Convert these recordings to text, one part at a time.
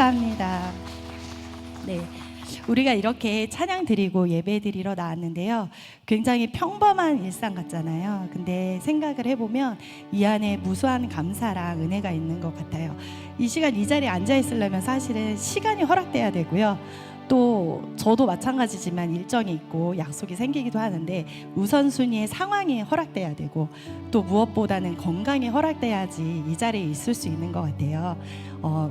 감사합니다. 네, 우리가 이렇게 찬양 드리고 예배 드리러 나왔는데요, 굉장히 평범한 일상 같잖아요. 근데 생각을 해보면 이 안에 무수한 감사랑 은혜가 있는 것 같아요. 이 시간 이 자리에 앉아 있으려면 사실은 시간이 허락돼야 되고요, 또 저도 마찬가지지만 일정이 있고 약속이 생기기도 하는데 우선순위의 상황이 허락돼야 되고, 또 무엇보다는 건강이 허락돼야지 이 자리에 있을 수 있는 것 같아요.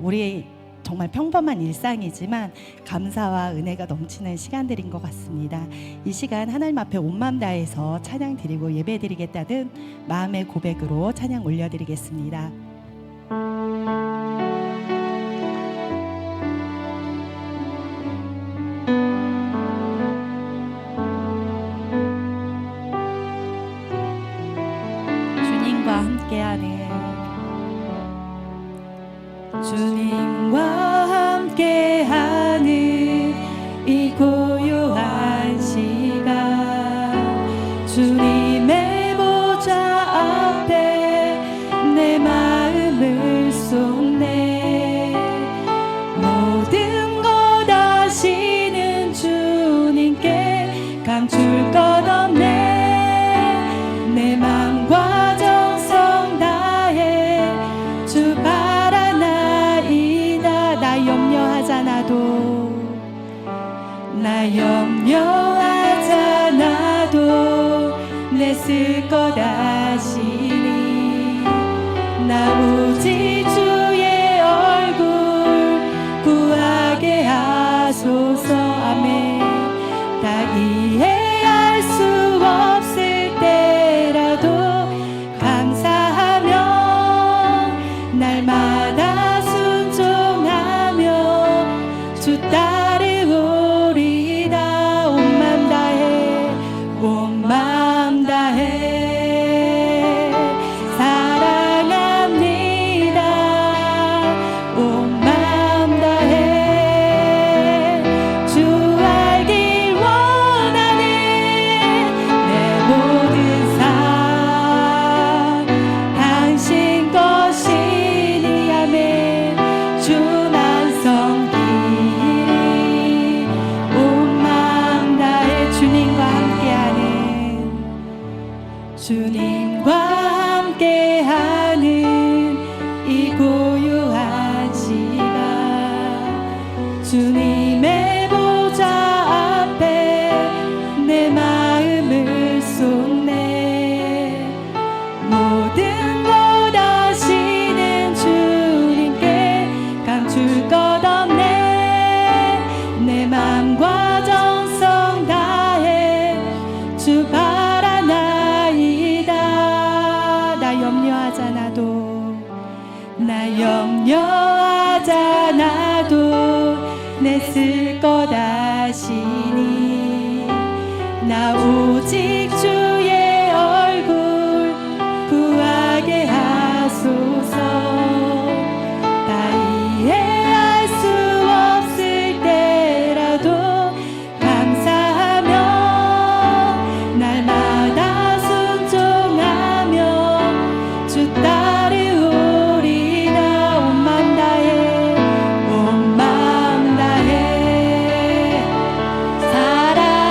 우리 정말 평범한 일상이지만 감사와 은혜가 넘치는 시간들인 것 같습니다. 이 시간 하나님 앞에 온 마음 다해서 찬양 드리고 예배 드리겠다는 마음의 고백으로 찬양 올려드리겠습니다. 주님과 함께하는 이 고요한 시간, 주님의 보좌 앞에 내 마음을 쏟네. 모든 것 아시는 주님께 감출 것 없네. 내 맘과 정성 다해 주 바라나이다. 나 염려하잖아도, 나 염려하잖아도 내 쓸 것 아시니. 나 오직 주의 얼굴 구하게 하소서. 아멘. 다 이해할 수 없을 때라도 감사하며 날마다 순종하며 주 따르오리다. 온 맘 다해, 온 맘 다해 사랑합니다. 온 맘 다해 주 알길 원하는 내 모든 삶 당신 것이니. 아멘. 주만 섬기리. 온 맘 다해 주님과 함께하는 이 고요한 시간, 주님의 보좌 앞에 내 마음을 쏟네. 모든 것 아시는 주님께 감출 것 없네. 내 맘과 정성 다해 주 바라나이다. 나 염려하잖아도 내 쓸 것 아시니. 나 오직 주의 얼굴 구하게 하소서. 다 이해할 수 없을 때라도 감사하며 날마다 순종하며 주 따르오리다. 온 맘 다해, 온 맘 다해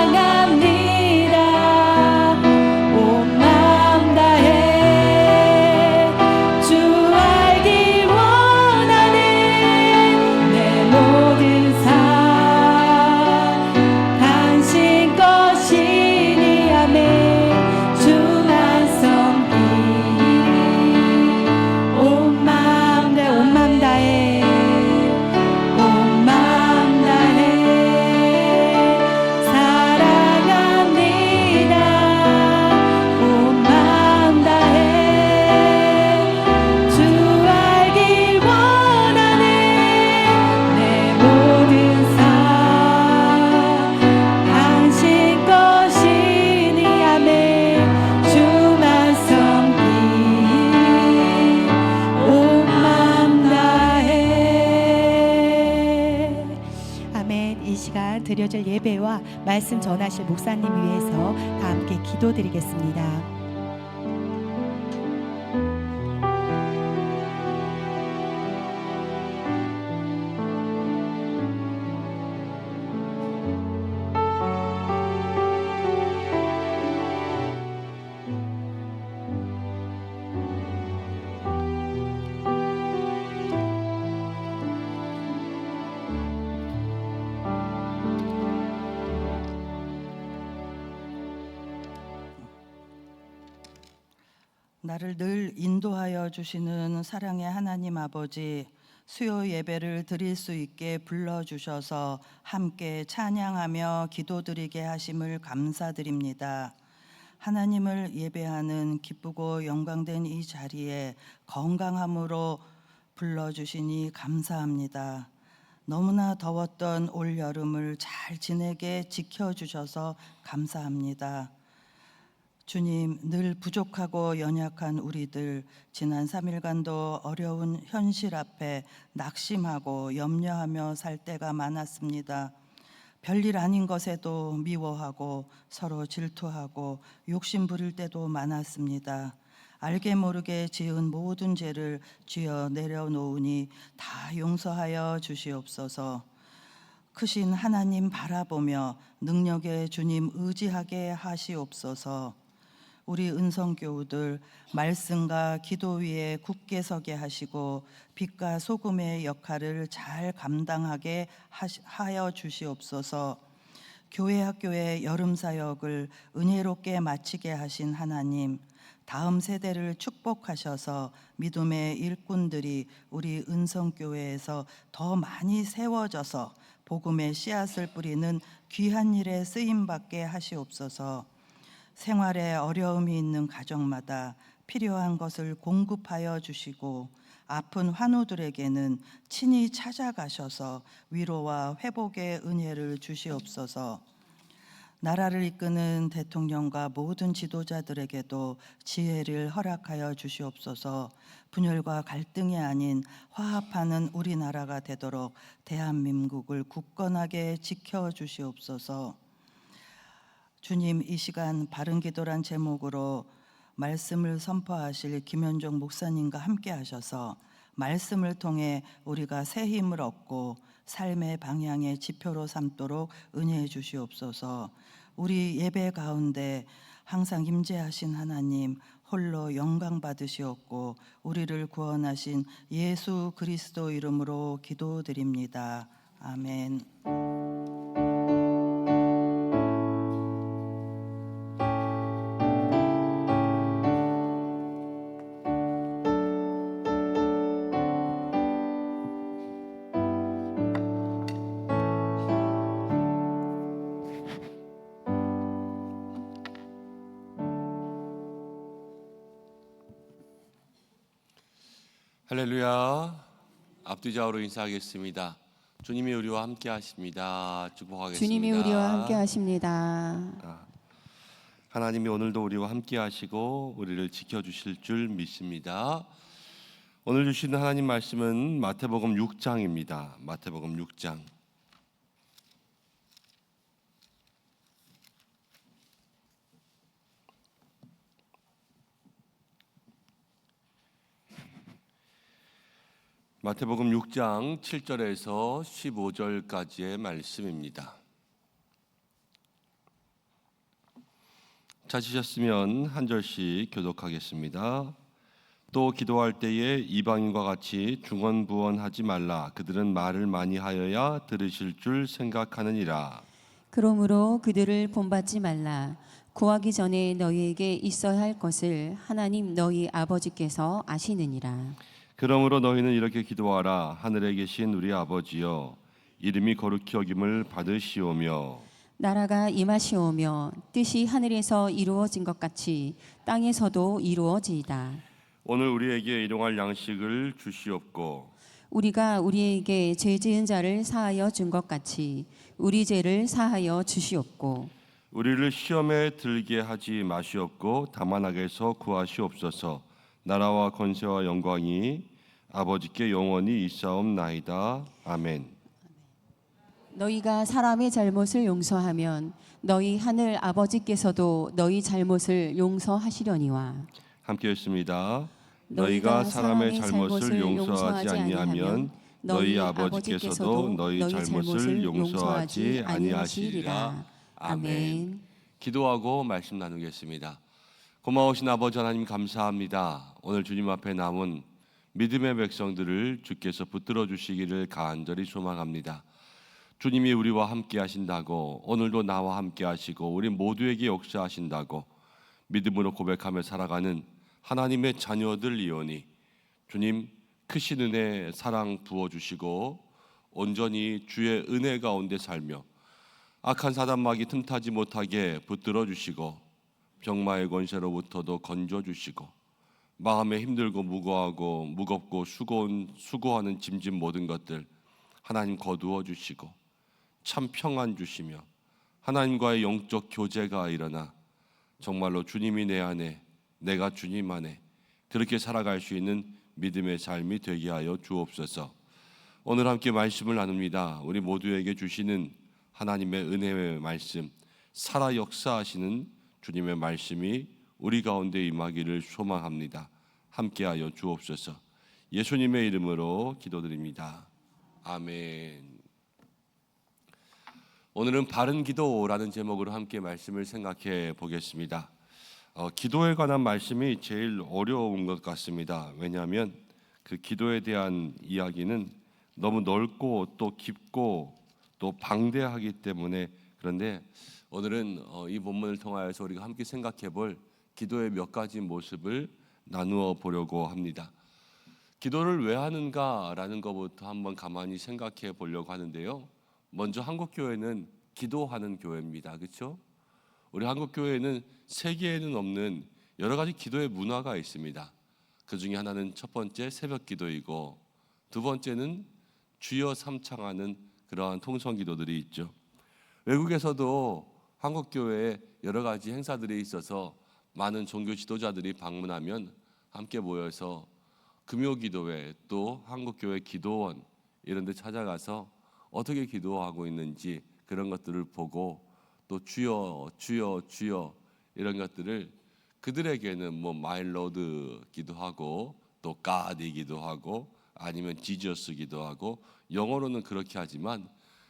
사랑합니다. 온 맘 다해 주 알길 원하는 내 모든 삶 당신 것이니. 아멘. 주만 섬기리. 온 맘 다해, 온 맘 다해, 온 맘 다해 사랑합니다. 온 맘 다해 주 알길 원하는 내 모든 삶 당신 것이니. 아멘. 주만 섬기리. 온 맘 다해. 아멘. 이 시간 드려질 예배와 말씀 전하실 목사님 위해서 다 함께 기도드리겠습니다. 나를 늘 인도하여 주시는 사랑의 하나님 아버지, 수요 예배를 드릴 수 있게 불러주셔서 함께 찬양하며 기도드리게 하심을 감사드립니다. 하나님을 예배하는 기쁘고 영광된 이 자리에 건강함으로 불러주시니 감사합니다. 너무나 더웠던 올 여름을 잘 지내게 지켜주셔서 감사합니다. 주님, 늘 부족하고 연약한 우리들 지난 3일간도 어려운 현실 앞에 낙심하고 염려하며 살 때가 많았습니다. 별일 아닌 것에도 미워하고 서로 질투하고 욕심 부릴 때도 많았습니다. 알게 모르게 지은 모든 죄를 쥐어 내려놓으니 다 용서하여 주시옵소서. 크신 하나님 바라보며 능력의 주님 의지하게 하시옵소서. 우리 은성교우들 말씀과 기도 위에 굳게 서게 하시고 빛과 소금의 역할을 잘 감당하게 하여 주시옵소서. 교회 학교의 여름 사역을 은혜롭게 마치게 하신 하나님, 다음 세대를 축복하셔서 믿음의 일꾼들이 우리 은성교회에서 더 많이 세워져서 복음의 씨앗을 뿌리는 귀한 일에 쓰임받게 하시옵소서. 생활에 어려움이 있는 가정마다 필요한 것을 공급하여 주시고 아픈 환우들에게는 친히 찾아가셔서 위로와 회복의 은혜를 주시옵소서. 나라를 이끄는 대통령과 모든 지도자들에게도 지혜를 허락하여 주시옵소서. 분열과 갈등이 아닌 화합하는 우리나라가 되도록 대한민국을 굳건하게 지켜주시옵소서. 주님, 이 시간 바른기도란 제목으로 말씀을 선포하실 김현종 목사님과 함께 하셔서 말씀을 통해 우리가 새 힘을 얻고 삶의 방향의 지표로 삼도록 은혜해 주시옵소서. 우리 예배 가운데 항상 임재하신 하나님 홀로 영광 받으시옵고 우리를 구원하신 예수 그리스도 이름으로 기도드립니다. 아멘. 할렐루야. 앞뒤좌우로 인사하겠습니다. 주님이 우리와 함께 하십니다. 축복하겠습니다. 주님이 우리와 함께 하십니다. 하나님이 오늘도 우리와 함께 하시고 우리를 지켜주실 줄 믿습니다. 오늘 주시는 하나님 말씀은 마태복음 6장입니다. 마태복음 6장. 마태복음 6장 7절에서 15절까지의 말씀입니다. 찾으셨으면 한 절씩 교독하겠습니다. 또 기도할 때에 이방인과 같이 중언부언하지 말라. 그들은 말을 많이 하여야 들으실 줄 생각하느니라. 그러므로 그들을 본받지 말라. 구하기 전에 너희에게 있어야 할 것을 하나님 너희 아버지께서 아시느니라. 그러므로 너희는 이렇게 기도하라. 하늘에 계신 우리 아버지여, 이름이 거룩히 여김을 받으시오며 나라가 임하시오며 뜻이 하늘에서 이루어진 것 같이 땅에서도 이루어지이다. 오늘 우리에게 일용할 양식을 주시옵고 우리가 우리에게 죄 지은 자를 사하여 준 것 같이 우리 죄를 사하여 주시옵고 우리를 시험에 들게 하지 마시옵고 다만 악에서 구하시옵소서. 나라와 권세와 영광이 아버지께 영원히 있사옵나이다. 아멘. 너희가 사람의 잘못을 용서하면 너희 하늘 아버지께서도 너희 잘못을 용서하시려니와. 함께 했습니다. 너희가 사람의 잘못을 용서하지 아니하면 너희 아버지께서도 너희 잘못을 용서하지 아니하시리라. 아멘. 기도하고 말씀 나누겠습니다. 고마우신 아버지 하나님 감사합니다. 오늘 주님 앞에 남은 믿음의 백성들을 주께서 붙들어 주시기를 간절히 소망합니다. 주님이 우리와 함께 하신다고, 오늘도 나와 함께 하시고 우리 모두에게 역사하신다고 믿음으로 고백하며 살아가는 하나님의 자녀들이오니 주님 크신 은혜 사랑 부어주시고 온전히 주의 은혜 가운데 살며 악한 사단마귀 틈타지 못하게 붙들어 주시고 병마의 권세로부터도 건져 주시고 마음에 힘들고 무거워하고 무겁고 수고하는 짐진 모든 것들 하나님 거두어 주시고 참 평안 주시며 하나님과의 영적 교제가 일어나 정말로 주님이 내 안에 내가 주님 안에 그렇게 살아갈 수 있는 믿음의 삶이 되게 하여 주옵소서. 오늘 함께 말씀을 나눕니다. 우리 모두에게 주시는 하나님의 은혜의 말씀, 살아 역사하시는 주님의 말씀이 우리 가운데 임하기를 소망합니다. 함께하여 주옵소서. 예수님의 이름으로 기도드립니다. 아멘. 오늘은 바른 기도라는 제목으로 함께 말씀을 생각해 보겠습니다. 기도에 관한 말씀이 제일 어려운 것 같습니다. 왜냐하면 그 기도에 대한 이야기는 너무 넓고 또 깊고 또 방대하기 때문에. 그런데 오늘은 이 본문을 통하여서 우리가 함께 생각해 볼 기도의 몇 가지 모습을 나누어 보려고 합니다. 기도를 왜 하는가라는 것부터 한번 가만히 생각해 보려고 하는데요. 먼저 한국교회는 기도하는 교회입니다. 그렇죠? 우리 한국교회는 세계에는 없는 여러 가지 기도의 문화가 있습니다. 그 중에 하나는 첫 번째 새벽 기도이고 두 번째는 주여 삼창하는 그러한 통성 기도들이 있죠. 외국에서도 한국교회에 여러 가지 행사들이 있어서 많은 종교 지도자들이 방문하면 함께 모여서 금요기도회 또 한국교회 기도원 이런 데 찾아가서 어떻게 기도하고 있는지 그런 것들을 보고 또 주여 주여 주여 이런 것들을 그들에게는 뭐 마일로드 기도하고 또 가디기도 하고 아니면 지저스 기도하고 영어로는 그렇게 하지만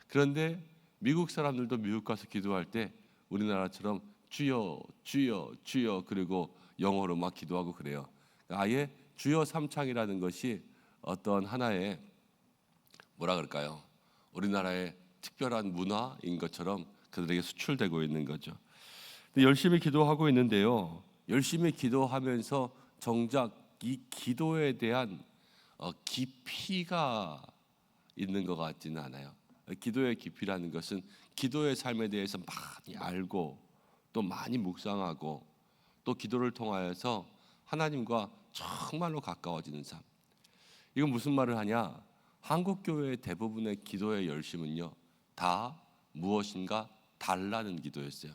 그런데 미국 사람들도 미국 가서 기도할 때 우리나라처럼 주여 주여 주여 그리고 영어로 막 기도하고 그래요. 아예 주여 삼창이라는 것이 어떤 하나의 뭐라 그럴까요? 우리나라의 특별한 문화인 것처럼 그들에게 수출되고 있는 거죠. 열심히 기도하고 있는데요. 열심히 기도하면서 정작 이 기도에 대한 깊이가 있는 것 같지는 않아요. 기도의 깊이라는 것은 기도의 삶에 대해서 많이 알고 또 많이 묵상하고 또 기도를 통하여서 하나님과 정말로 가까워지는 삶. 이건 무슨 말을 하냐? 한국 교회의 대부분의 기도의 열심은요, 다 무엇인가 달라는 기도였어요.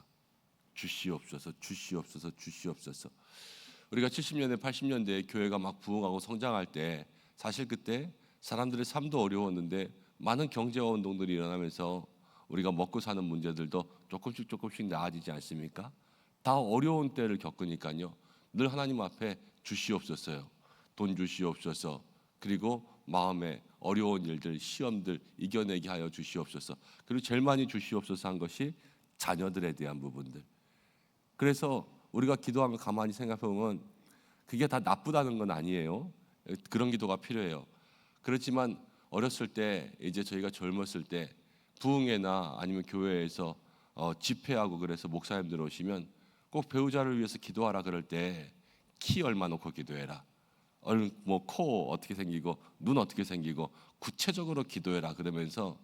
주시옵소서, 주시옵소서, 주시옵소서. 우리가 70년대, 80년대에 교회가 막 부흥하고 성장할 때 사실 그때 사람들의 삶도 어려웠는데 많은 경제화 운동들이 일어나면서 우리가 먹고 사는 문제들도 조금씩 나아지지 않습니까? 다 어려운 때를 겪으니까요. 늘 하나님 앞에 주시옵소서요. 돈 주시옵소서. 그리고 마음에 어려운 일들, 시험들 이겨내게 하여 주시옵소서. 그리고 제일 많이 주시옵소서 한 것이 자녀들에 대한 부분들. 그래서 우리가 기도하면 가만히 생각해 보면 그게 다 나쁘다는 건 아니에요. 그런 기도가 필요해요. 그렇지만 어렸을 때 이제 저희가 젊었을 때 부흥회나 아니면 교회에서 집회하고 그래서 목사님들 오시면 꼭 배우자를 위해서 기도하라 그럴 때 키 얼마 놓고 기도해라. 뭐 코 어떻게 생기고 눈 어떻게 생기고 구체적으로 기도해라 그러면서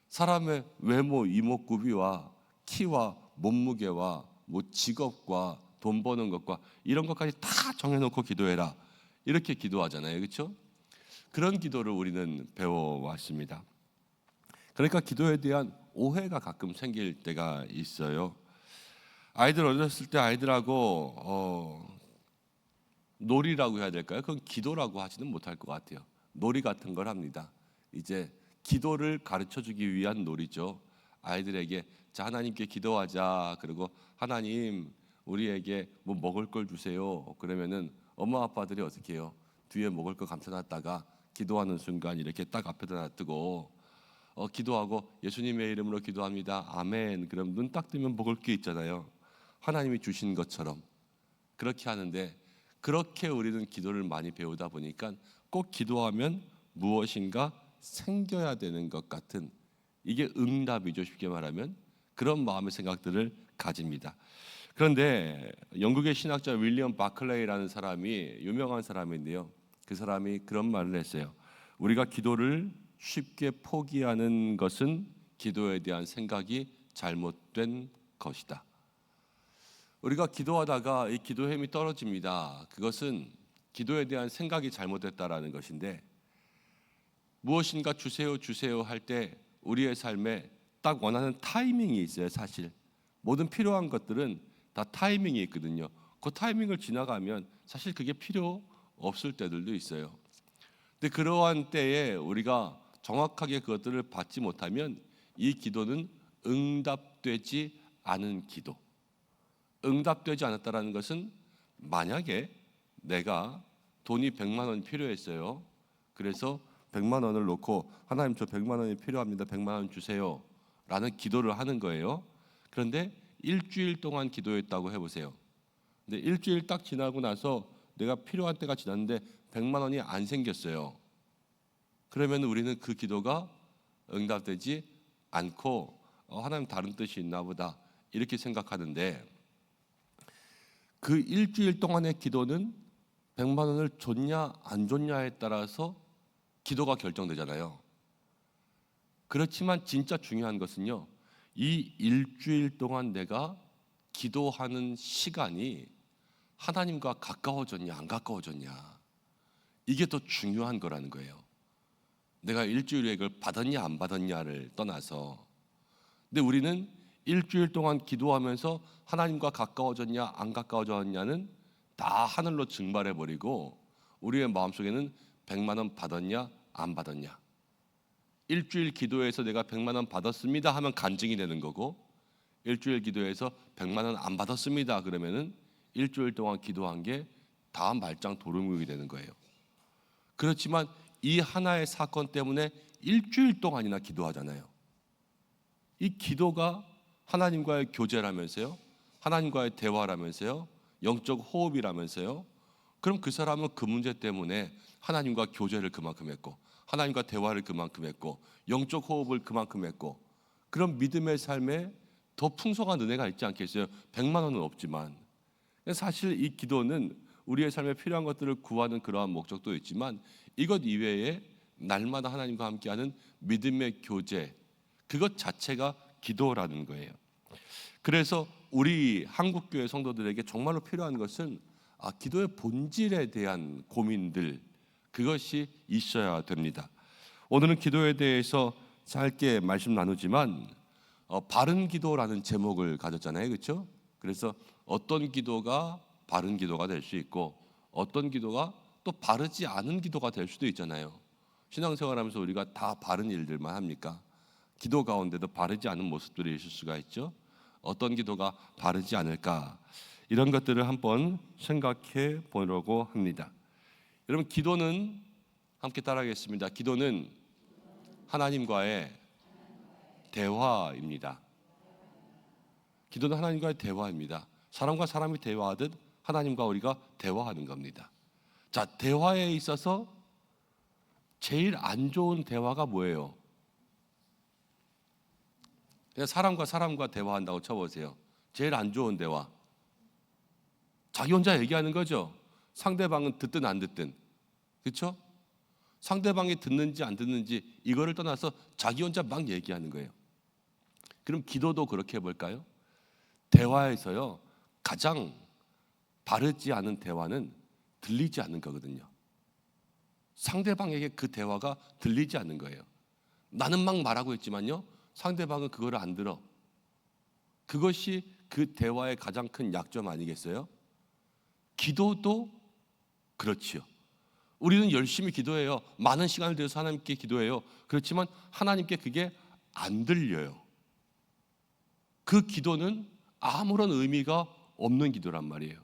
사람의 외모 이목구비와 키와 몸무게와 뭐 직업과 돈 버는 것과 이런 것까지 다 정해놓고 기도해라 이렇게 기도하잖아요. 그렇죠? 그런 기도를 우리는 배워왔습니다. 그러니까 기도에 대한 오해가 가끔 생길 때가 있어요. 아이들 어렸을 때 아이들하고 놀이라고 해야 될까요? 그건 기도라고 하지는 못할 것 같아요. 놀이 같은 걸 합니다. 이제 기도를 가르쳐주기 위한 놀이죠. 아이들에게 자 하나님께 기도하자. 그리고 하나님 우리에게 뭐 먹을 걸 주세요. 그러면은 엄마 아빠들이 어떻게 해요? 뒤에 먹을 거 감춰놨다가 기도하는 순간 이렇게 딱 앞에다 놔두고 기도하고 예수님의 이름으로 기도합니다. 아멘. 그럼 눈 딱 뜨면 먹을 게 있잖아요. 하나님이 주신 것처럼 그렇게 하는데 그렇게 우리는 기도를 많이 배우다 보니까 꼭 기도하면 무엇인가 생겨야 되는 것 같은 이게 응답이죠. 쉽게 말하면 그런 마음의 생각들을 가집니다. 그런데 영국의 신학자 윌리엄 바클레이라는 사람이 유명한 사람인데요. 그 사람이 그런 말을 했어요. 우리가 기도를 쉽게 포기하는 것은 기도에 대한 생각이 잘못된 것이다. 우리가 기도하다가 이 기도의 힘이 떨어집니다. 그것은 기도에 대한 생각이 잘못됐다라는 것인데, 무엇인가 주세요 주세요 할 때 우리의 삶에 딱 원하는 타이밍이 있어요. 사실 모든 필요한 것들은 다 타이밍이 있거든요. 그 타이밍을 지나가면 사실 그게 필요 없을 때들도 있어요. 근데 그러한 때에 우리가 정확하게 그것들을 받지 못하면 이 기도는 응답되지 않은 기도. 응답되지 않았다라는 것은, 만약에 내가 돈이 100만 원 필요했어요. 그래서 100만 원을 놓고 하나님 저 100만 원이 필요합니다. 100만 원 주세요. 라는 기도를 하는 거예요. 그런데 일주일 동안 기도했다고 해보세요. 근데 일주일 딱 지나고 나서 내가 필요한 때가 지났는데 100만 원이 안 생겼어요. 그러면 우리는 그 기도가 응답되지 않고 하나님 다른 뜻이 있나 보다 이렇게 생각하는데, 그 일주일 동안의 기도는 100만 원을 줬냐 안 줬냐에 따라서 기도가 결정되잖아요. 그렇지만 진짜 중요한 것은요, 이 일주일 동안 내가 기도하는 시간이 하나님과 가까워졌냐 안 가까워졌냐, 이게 더 중요한 거라는 거예요. 내가 일주일에 이걸 받았냐 안 받았냐를 떠나서. 근데 우리는 일주일 동안 기도하면서 하나님과 가까워졌냐 안 가까워졌냐는 다 하늘로 증발해버리고, 우리의 마음속에는 100만 원 받았냐 안 받았냐, 일주일 기도해서 내가 100만 원 받았습니다 하면 간증이 되는 거고, 일주일 기도해서 100만 원 안 받았습니다 그러면은 일주일 동안 기도한 게 다 말짱 도루묵이 되는 거예요. 그렇지만 이 하나의 사건 때문에 일주일 동안이나 기도하잖아요. 이 기도가 하나님과의 교제라면서요, 하나님과의 대화라면서요, 영적 호흡이라면서요. 그럼 그 사람은 그 문제 때문에 하나님과 교제를 그만큼 했고, 하나님과 대화를 그만큼 했고, 영적 호흡을 그만큼 했고, 그럼 믿음의 삶에 더 풍성한 은혜가 있지 않겠어요? 100만 원은 없지만. 사실 이 기도는 우리의 삶에 필요한 것들을 구하는 그러한 목적도 있지만, 이것 이외에 날마다 하나님과 함께하는 믿음의 교제, 그것 자체가 기도라는 거예요. 그래서 우리 한국교회 성도들에게 정말로 필요한 것은 기도의 본질에 대한 고민들, 그것이 있어야 됩니다. 오늘은 기도에 대해서 짧게 말씀 나누지만 바른 기도라는 제목을 가졌잖아요, 그렇죠? 그래서 어떤 기도가 바른 기도가 될 수 있고, 어떤 기도가 또 바르지 않은 기도가 될 수도 있잖아요. 신앙생활하면서 우리가 다 바른 일들만 합니까? 기도 가운데도 바르지 않은 모습들이 있을 수가 있죠. 어떤 기도가 바르지 않을까, 이런 것들을 한번 생각해 보려고 합니다. 여러분, 기도는, 함께 따라하겠습니다. 기도는 하나님과의 대화입니다. 기도는 하나님과의 대화입니다. 사람과 사람이 대화하듯 하나님과 우리가 대화하는 겁니다. 자, 대화에 있어서 제일 안 좋은 대화가 뭐예요? 그냥 사람과 사람과 대화한다고 쳐보세요. 제일 안 좋은 대화, 자기 혼자 얘기하는 거죠. 상대방은 듣든 안 듣든, 그렇죠? 상대방이 듣는지 안 듣는지 이거를 떠나서 자기 혼자 막 얘기하는 거예요. 그럼 기도도 그렇게 해볼까요? 대화에서요, 가장 바르지 않은 대화는 들리지 않는 거거든요. 상대방에게 그 대화가 들리지 않는 거예요. 나는 막 말하고 있지만요, 상대방은 그거를 안 들어. 그것이 그 대화의 가장 큰 약점 아니겠어요? 기도도 그렇지요. 우리는 열심히 기도해요. 많은 시간을 들여서 하나님께 기도해요. 그렇지만 하나님께 그게 안 들려요. 그 기도는 아무런 의미가 없는 기도란 말이에요.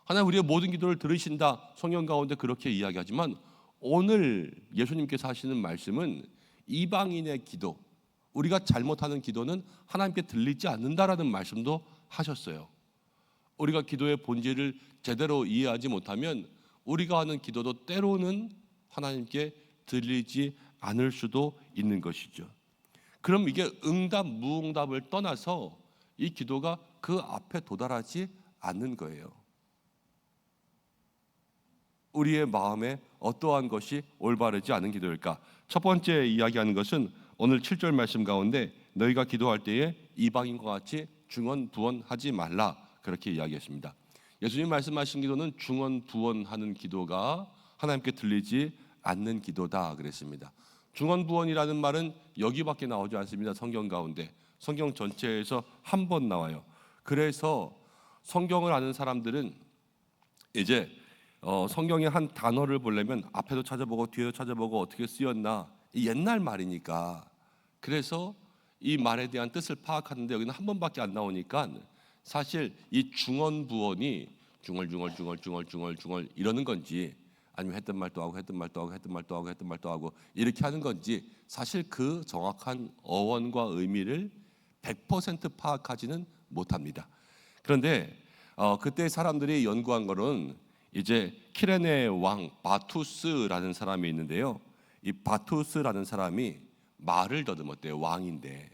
하나님 우리의 모든 기도를 들으신다, 성경 가운데 그렇게 이야기하지만, 오늘 예수님께서 하시는 말씀은 이방인의 기도, 우리가 잘못하는 기도는 하나님께 들리지 않는다라는 말씀도 하셨어요. 우리가 기도의 본질을 제대로 이해하지 못하면 우리가 하는 기도도 때로는 하나님께 들리지 않을 수도 있는 것이죠. 그럼 이게 응답 무응답을 떠나서 이 기도가 그 앞에 도달하지 않는 거예요. 우리의 마음에 어떠한 것이 올바르지 않은 기도일까? 첫 번째 이야기하는 것은 오늘 7절 말씀 가운데 너희가 기도할 때에 이방인과 같이 중언부언하지 말라, 그렇게 이야기했습니다. 예수님 말씀하신 기도는 중언부언하는 기도가 하나님께 들리지 않는 기도다 그랬습니다. 중언부언이라는 말은 여기밖에 나오지 않습니다. 성경 가운데 성경 전체에서 한 번 나와요. 그래서 성경을 아는 사람들은 이제 성경의 한 단어를 보려면 앞에도 찾아보고 뒤에도 찾아보고 어떻게 쓰였나, 이 옛날 말이니까. 그래서 이 말에 대한 뜻을 파악하는데 여기는 한 번밖에 안 나오니까 사실 이 중언부언이 중얼 이러는 건지, 아니면 했던 말도 하고 했던 말도 하고 했던 말도 하고 했던 말도 하고 이렇게 하는 건지, 사실 그 정확한 어원과 의미를 100% 파악하지는 못합니다. 그런데 그때 사람들이 연구한 거는 이제 키레네 왕 바투스라는 사람이 있는데요. 이 바투스라는 사람이 말을 더듬었대요. 왕인데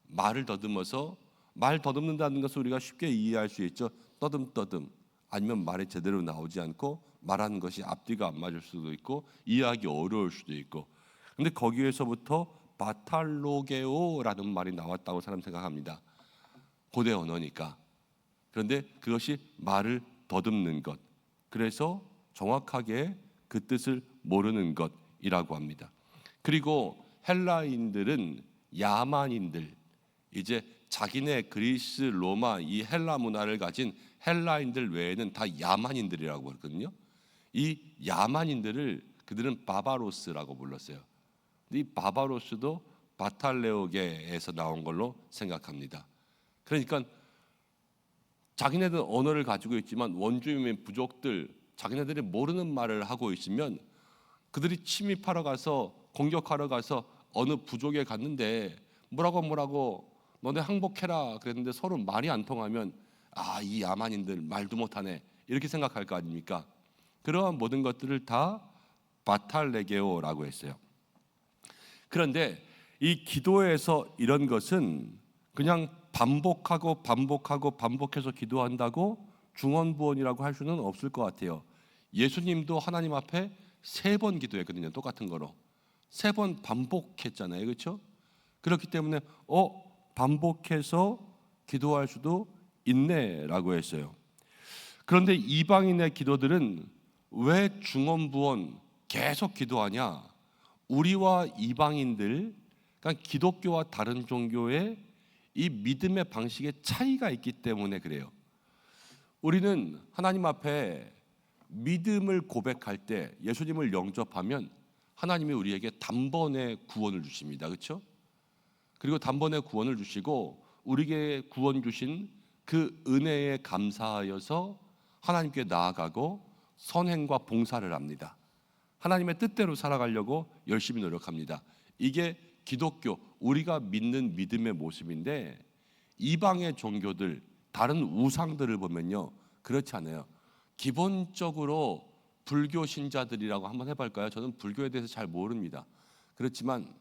말을 더듬어서, 말 더듬는다는 것을 우리가 쉽게 이해할 수 있죠. 떠듬 아니면 말이 제대로 나오지 않고 말하는 것이 앞뒤가 안 맞을 수도 있고 이해하기 어려울 수도 있고. 근데 거기에서부터 바탈로게오라는 말이 나왔다고 사람 생각합니다. 고대 언어니까. 그런데 그것이 말을 더듬는 것, 그래서 정확하게 그 뜻을 모르는 것이라고 합니다. 그리고 헬라인들은 야만인들, 이제 자기네 그리스, 로마, 이 헬라 문화를 가진 헬라인들 외에는 다 야만인들이라고 그러거든요. 이 야만인들을 그들은 바바로스라고 불렀어요. 이 바바로스도 바탈레오게에서 나온 걸로 생각합니다. 그러니까 자기네들 언어를 가지고 있지만 원주민 부족들, 자기네들이 모르는 말을 하고 있으면 그들이 침입하러 가서 공격하러 가서 어느 부족에 갔는데 뭐라고 너네 항복해라 그랬는데 서로 말이 안 통하면 이 야만인들 말도 못하네, 이렇게 생각할 거 아닙니까? 그러한 모든 것들을 다 바탈레게오라고 했어요. 그런데 이 기도에서 이런 것은 그냥 반복해서 기도한다고 중언부언이라고 할 수는 없을 것 같아요. 예수님도 하나님 앞에 3번 기도했거든요. 똑같은 거로 3번 반복했잖아요. 그렇죠? 그렇기 때문에 반복해서 기도할 수도 있네라고 했어요. 그런데 이방인의 기도들은 왜 중언부언 계속 기도하냐? 우리와 이방인들, 그러니까 기독교와 다른 종교의 이 믿음의 방식에 차이가 있기 때문에 그래요. 우리는 하나님 앞에 믿음을 고백할 때, 예수님을 영접하면 하나님이 우리에게 단번에 구원을 주십니다. 그렇죠? 그리고 단번에 구원을 주시고 우리에게 구원 주신 그 은혜에 감사하여서 하나님께 나아가고 선행과 봉사를 합니다. 하나님의 뜻대로 살아가려고 열심히 노력합니다. 이게 기독교, 우리가 믿는 믿음의 모습인데, 이방의 종교들, 다른 우상들을 보면요, 그렇지 않아요. 기본적으로 불교 신자들이라고 한번 해볼까요? 저는 불교에 대해서 잘 모릅니다. 그렇지만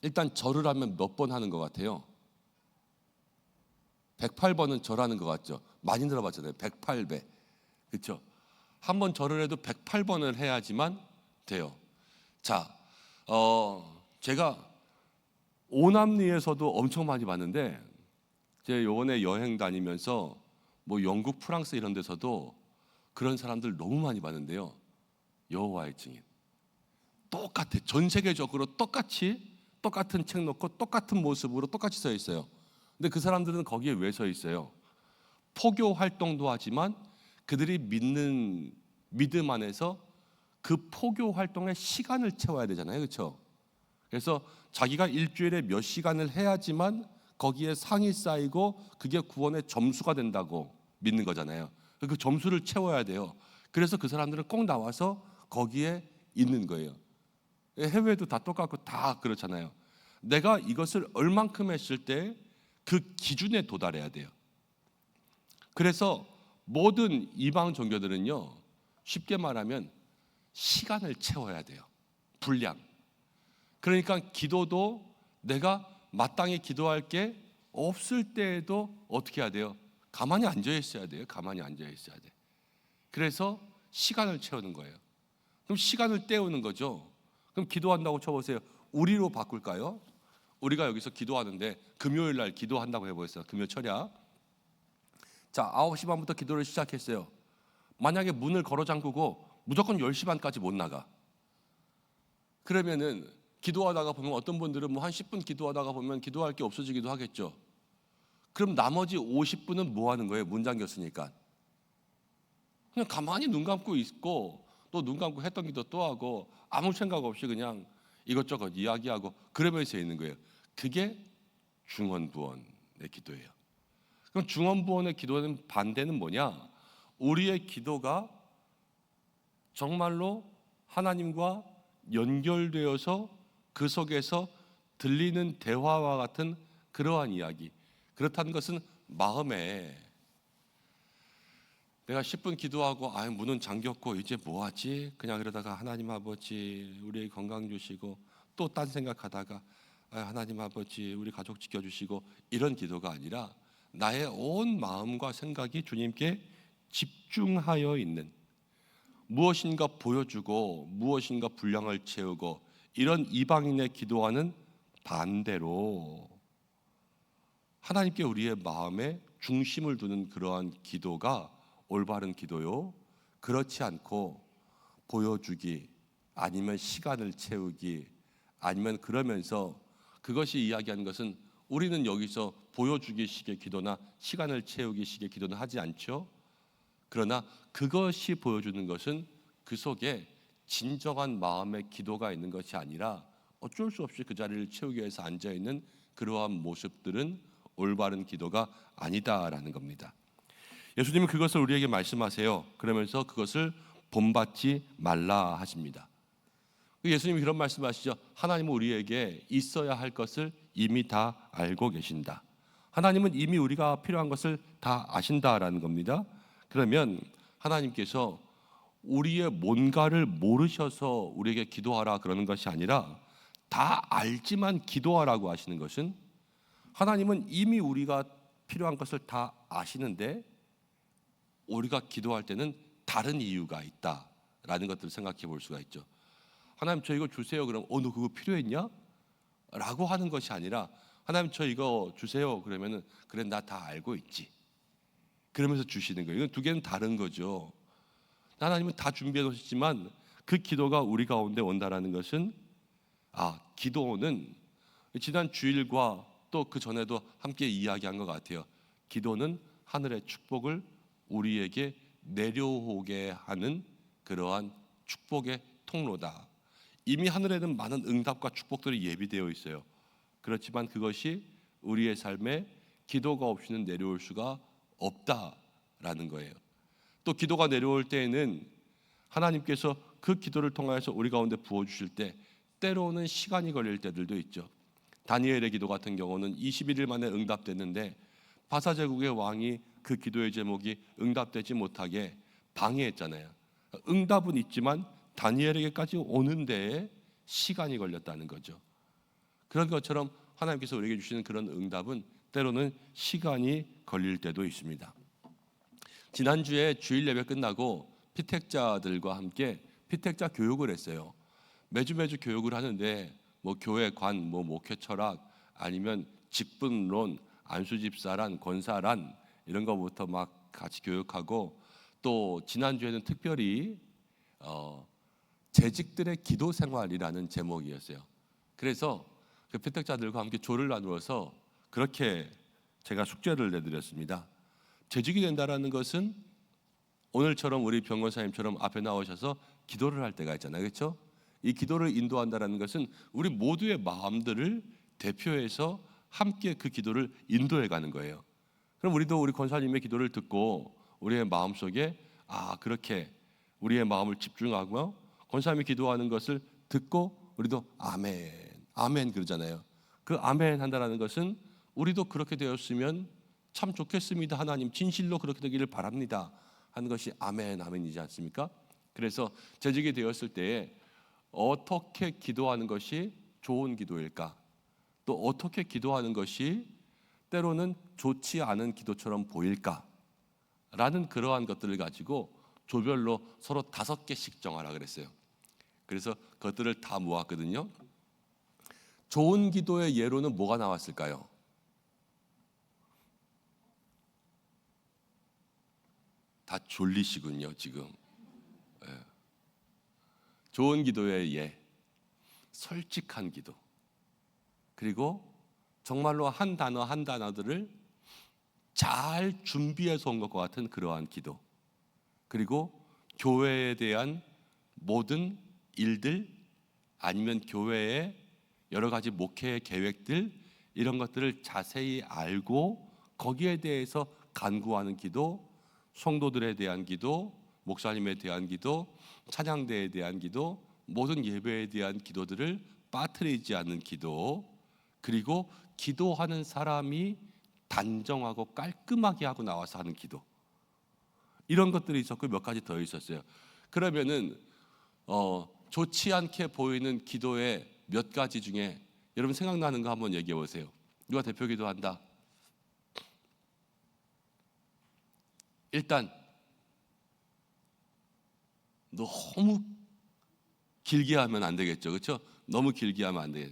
일단 절을 하면 몇 번 하는 것 같아요? 108번은 절하는 것 같죠? 많이 들어봤잖아요. 108배. 그렇죠? 한번 절을 해도 108번을 해야지만 돼요. 자, 제가 오남리에서도 엄청 많이 봤는데, 제가 요번에 여행 다니면서 뭐 영국, 프랑스 이런 데서도 그런 사람들 너무 많이 봤는데요. 여호와의 증인. 똑같아. 전 세계적으로 똑같은 책 놓고 똑같은 모습으로 똑같이 서 있어요. 근데 그 사람들은 거기에 왜 서 있어요? 포교 활동도 하지만 그들이 믿는 믿음 안에서 그 포교 활동에 시간을 채워야 되잖아요. 그렇죠? 그래서 자기가 일주일에 몇 시간을 해야지만 거기에 상이 쌓이고 그게 구원의 점수가 된다고 믿는 거잖아요. 그 점수를 채워야 돼요. 그래서 그 사람들은 꼭 나와서 거기에 있는 거예요. 해외도 다 똑같고 다 그렇잖아요. 내가 이것을 얼만큼 했을 때 그 기준에 도달해야 돼요. 그래서 모든 이방 종교들은요, 쉽게 말하면 시간을 채워야 돼요. 분량. 그러니까 기도도 내가 마땅히 기도할 게 없을 때에도 어떻게 해야 돼요? 가만히 앉아 있어야 돼요. 가만히 앉아 있어야 돼. 그래서 시간을 채우는 거예요. 그럼 시간을 때우는 거죠. 그럼 기도한다고 쳐보세요. 우리로 바꿀까요? 우리가 여기서 기도하는데 금요일 날 기도한다고 해보겠어요. 금요 철야. 자, 9시 반부터 기도를 시작했어요. 만약에 문을 걸어 잠그고 무조건 10시 반까지 못 나가. 그러면은 기도하다가 보면 어떤 분들은 뭐 한 10분 기도하다가 보면 기도할 게 없어지기도 하겠죠. 그럼 나머지 50분은 뭐 하는 거예요? 문 잠겼으니까. 그냥 가만히 눈 감고 있고 또 눈 감고 했던 기도 또 하고 아무 생각 없이 그냥 이것저것 이야기하고 그러면서 있는 거예요. 그게 중언부언의 기도예요. 그럼 중언부언의 기도는 반대는 뭐냐? 우리의 기도가 정말로 하나님과 연결되어서 그 속에서 들리는 대화와 같은 그러한 이야기. 그렇다는 것은 마음에 내가 10분 기도하고 문은 잠겼고 이제 뭐 하지? 그냥 그러다가 하나님 아버지 우리의 건강 주시고 또 딴 생각하다가 하나님 아버지 우리 가족 지켜주시고 이런 기도가 아니라 나의 온 마음과 생각이 주님께 집중하여 있는 무엇인가 보여주고 무엇인가 분량을 채우고 이런 이방인의 기도와는 반대로 하나님께 우리의 마음에 중심을 두는 그러한 기도가 올바른 기도요. 그렇지 않고 보여주기 아니면 시간을 채우기 아니면 그러면서 그것이 이야기하는 것은 우리는 여기서 보여주기 식의 기도나 시간을 채우기 식의 기도는 하지 않죠. 그러나 그것이 보여주는 것은 그 속에 진정한 마음의 기도가 있는 것이 아니라 어쩔 수 없이 그 자리를 채우기 위해서 앉아있는 그러한 모습들은 올바른 기도가 아니다라는 겁니다. 예수님은 그것을 우리에게 말씀하세요. 그러면서 그것을 본받지 말라 하십니다. 예수님이 그런 말씀하시죠. 하나님은 우리에게 있어야 할 것을 이미 다 알고 계신다. 하나님은 이미 우리가 필요한 것을 다 아신다라는 겁니다. 그러면 하나님께서 우리의 뭔가를 모르셔서 우리에게 기도하라 그러는 것이 아니라 다 알지만 기도하라고 하시는 것은 하나님은 이미 우리가 필요한 것을 다 아시는데 우리가 기도할 때는 다른 이유가 있다라는 것들을 생각해 볼 수가 있죠. 하나님 저 이거 주세요. 그럼 너 그거 필요했냐? 라고 하는 것이 아니라 하나님 저 이거 주세요. 그러면은 그래 나 다 알고 있지. 그러면서 주시는 거예요. 이건 두 개는 다른 거죠. 하나님은 다 준비해 놓으시지만 그 기도가 우리 가운데 온다라는 것은 기도는 지난 주일과 또 그 전에도 함께 이야기한 것 같아요. 기도는 하늘의 축복을 우리에게 내려오게 하는 그러한 축복의 통로다. 이미 하늘에는 많은 응답과 축복들이 예비되어 있어요. 그렇지만 그것이 우리의 삶에 기도가 없이는 내려올 수가 없다라는 거예요. 또 기도가 내려올 때에는 하나님께서 그 기도를 통하여서 우리 가운데 부어주실 때 때로는 시간이 걸릴 때들도 있죠. 다니엘의 기도 같은 경우는 21일 만에 응답됐는데 바사제국의 왕이 그 기도의 제목이 응답되지 못하게 방해했잖아요. 응답은 있지만 다니엘에게까지 오는 데에 시간이 걸렸다는 거죠. 그런 것처럼 하나님께서 우리에게 주시는 그런 응답은 때로는 시간이 걸릴 때도 있습니다. 지난주에 주일 예배 끝나고 피택자들과 함께 피택자 교육을 했어요. 매주 교육을 하는데 뭐 교회관, 뭐 목회 철학, 아니면 직분론, 안수집사란, 권사란 이런 거부터 막 같이 교육하고 또 지난주에는 특별히 재직들의 기도 생활이라는 제목이었어요. 그래서 그 피택자들과 함께 조를 나누어서 그렇게 제가 숙제를 내드렸습니다. 재직이 된다라는 것은 오늘처럼 우리 변호사님처럼 앞에 나오셔서 기도를 할 때가 있잖아요. 그렇죠? 이 기도를 인도한다라는 것은 우리 모두의 마음들을 대표해서 함께 그 기도를 인도해 가는 거예요. 그럼 우리도 우리 권사님의 기도를 듣고 우리의 마음속에 그렇게 우리의 마음을 집중하고 권사님이 기도하는 것을 듣고 우리도 아멘, 아멘 그러잖아요. 그 아멘 한다라는 것은 우리도 그렇게 되었으면 참 좋겠습니다. 하나님 진실로 그렇게 되기를 바랍니다. 하는 것이 아멘, 아멘이지 않습니까? 그래서 재직이 되었을 때에 어떻게 기도하는 것이 좋은 기도일까? 또 어떻게 기도하는 것이 때로는 좋지 않은 기도처럼 보일까라는 그러한 것들을 가지고 조별로 서로 5개씩 정하라 그랬어요. 그래서 그것들을 다 모았거든요. 좋은 기도의 예로는 뭐가 나왔을까요? 다 졸리시군요, 지금. 예. 좋은 기도의 예, 솔직한 기도, 그리고 정말로 한 단어 한 단어들을 잘 준비해서 온 것과 같은 그러한 기도, 그리고 교회에 대한 모든 일들, 아니면 교회의 여러 가지 목회의 계획들, 이런 것들을 자세히 알고 거기에 대해서 간구하는 기도, 성도들에 대한 기도, 목사님에 대한 기도, 찬양대에 대한 기도, 모든 예배에 대한 기도들을 빠뜨리지 않는 기도, 그리고 기도하는 사람이 단정하고 깔끔하게 하고 나와서 하는 기도, 이런 것들이 있었고 몇 가지 더 있었어요. 그러면은 좋지 않게 보이는 기도의 몇 가지 중에 여러분 생각나는 거 한번 얘기해 보세요. 누가 대표 기도한다? 일단 너무 길게 하면 안 되겠죠, 그렇죠? 너무 길게 하면 안 돼요.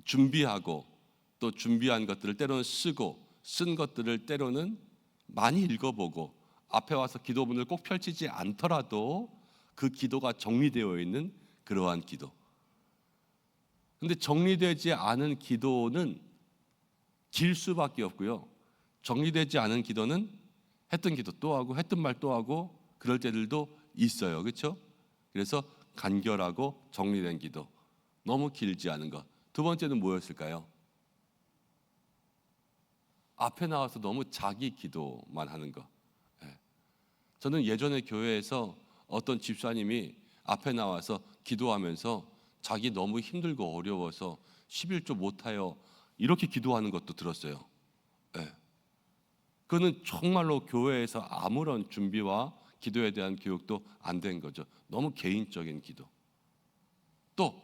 준비하고 또 준비한 것들을 때로는 쓰고 쓴 것들을 때로는 많이 읽어보고 앞에 와서 기도문을 꼭 펼치지 않더라도 그 기도가 정리되어 있는 그러한 기도. 근데 정리되지 않은 기도는 길 수밖에 없고요. 정리되지 않은 기도는 했던 기도 또 하고 했던 말 또 하고 그럴 때들도 있어요, 그렇죠? 그래서 간결하고 정리된 기도, 너무 길지 않은 것. 두 번째는 뭐였을까요? 앞에 나와서 너무 자기 기도만 하는 것. 저는 예전에 교회에서 어떤 집사님이 앞에 나와서 기도하면서 자기 너무 힘들고 어려워서 11조 못하여 이렇게 기도하는 것도 들었어요. 그거는 정말로 교회에서 아무런 준비와 기도에 대한 교육도 안 된 거죠. 너무 개인적인 기도. 또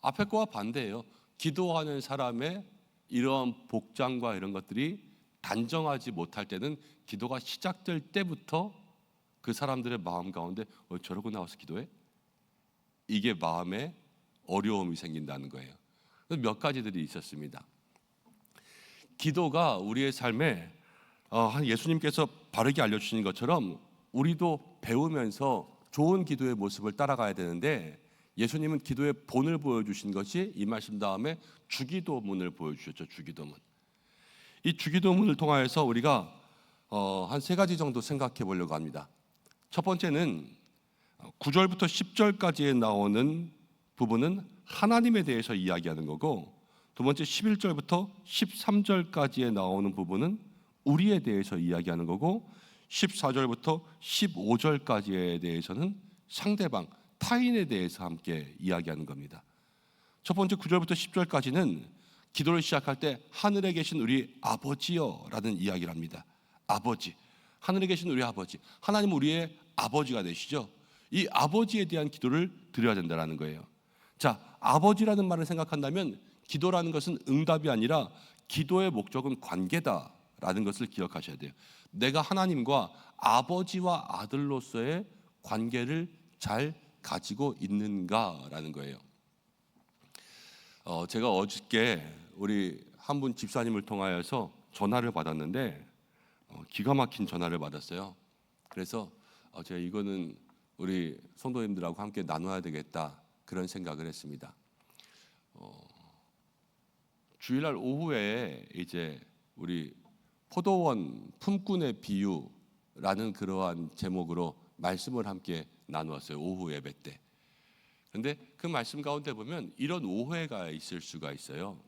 앞에 거와 반대예요. 기도하는 사람의 이러한 복장과 이런 것들이 단정하지 못할 때는 기도가 시작될 때부터 그 사람들의 마음 가운데 저러고 나와서 기도해? 이게 마음에 어려움이 생긴다는 거예요. 몇 가지들이 있었습니다. 기도가 우리의 삶에 예수님께서 바르게 알려주신 것처럼 우리도 배우면서 좋은 기도의 모습을 따라가야 되는데, 예수님은 기도의 본을 보여주신 것이 이 말씀 다음에 주기도문을 보여주셨죠. 주기도문. 이 주기도문을 통하여서 우리가 한 3가지 정도 생각해 보려고 합니다. 첫 번째는 9절부터 10절까지에 나오는 부분은 하나님에 대해서 이야기하는 거고, 두 번째 11절부터 13절까지에 나오는 부분은 우리에 대해서 이야기하는 거고, 14절부터 15절까지에 대해서는 상대방, 타인에 대해서 함께 이야기하는 겁니다. 첫 번째 9절부터 10절까지는 기도를 시작할 때 하늘에 계신 우리 아버지여 라는 이야기를 합니다. 아버지, 하늘에 계신 우리 아버지, 하나님은 우리의 아버지가 되시죠. 이 아버지에 대한 기도를 드려야 된다는 거예요. 자, 아버지라는 말을 생각한다면 기도라는 것은 응답이 아니라 기도의 목적은 관계다라는 것을 기억하셔야 돼요. 내가 하나님과 아버지와 아들로서의 관계를 잘 가지고 있는가라는 거예요. 제가 어저께 우리 한 분 집사님을 통하여서 전화를 받았는데 기가 막힌 전화를 받았어요. 그래서 제가 이거는 우리 성도님들하고 함께 나눠야 되겠다, 그런 생각을 했습니다. 주일날 오후에 이제 우리 포도원 품꾼의 비유라는 그러한 제목으로 말씀을 함께 나누었어요. 오후 예배 때. 그런데 그 말씀 가운데 보면 이런 오해가 있을 수가 있어요.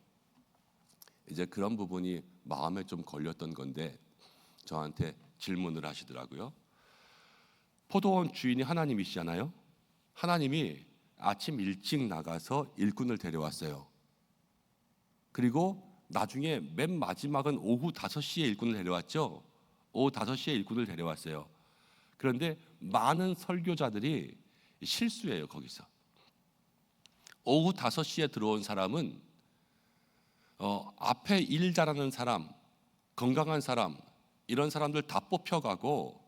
이제 그런 부분이 마음에 좀 걸렸던 건데 저한테 질문을 하시더라고요. 포도원 주인이 하나님이시잖아요. 하나님이 아침 일찍 나가서 일꾼을 데려왔어요. 그리고 나중에 맨 마지막은 오후 5시에 일꾼을 데려왔죠. 오후 5시에 일꾼을 데려왔어요. 그런데 많은 설교자들이 실수해요. 거기서 오후 5시에 들어온 사람은 앞에 일 잘하는 사람, 건강한 사람, 이런 사람들 다 뽑혀가고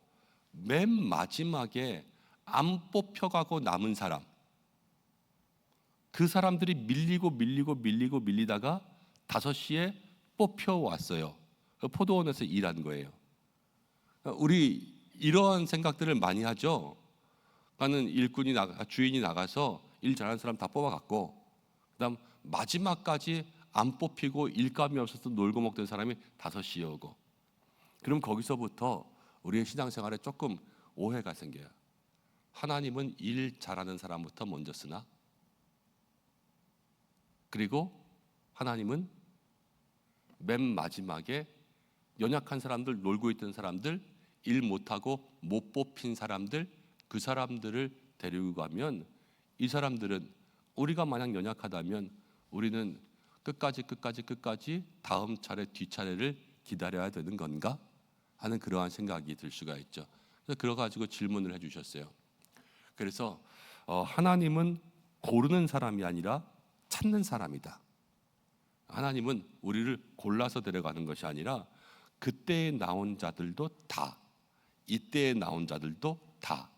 맨 마지막에 안 뽑혀가고 남은 사람, 그 사람들이 밀리다가 5시에 뽑혀왔어요. 포도원에서 일한 거예요. 우리 이러한 생각들을 많이 하죠. 나는 주인이 나가서 일 잘하는 사람 다 뽑아갔고, 그다음 마지막까지 안 뽑히고 일감이 없어서 놀고 먹던 사람이 5시에 오고. 그럼 거기서부터 우리의 신앙생활에 조금 오해가 생겨요. 하나님은 일 잘하는 사람부터 먼저 쓰나? 그리고 하나님은 맨 마지막에 연약한 사람들, 놀고 있던 사람들, 일 못하고 못 뽑힌 사람들, 그 사람들을 데리고 가면, 이 사람들은 우리가 만약 연약하다면 우리는 끝까지 다음 차례 뒷차례를 기다려야 되는 건가 하는 그러한 생각이 들 수가 있죠. 그래서 그래가지고 질문을 해주셨어요. 그래서 하나님은 고르는 사람이 아니라 찾는 사람이다. 하나님은 우리를 골라서 데려가는 것이 아니라 그때에 나온 자들도 다, 이때에 나온 자들도 다,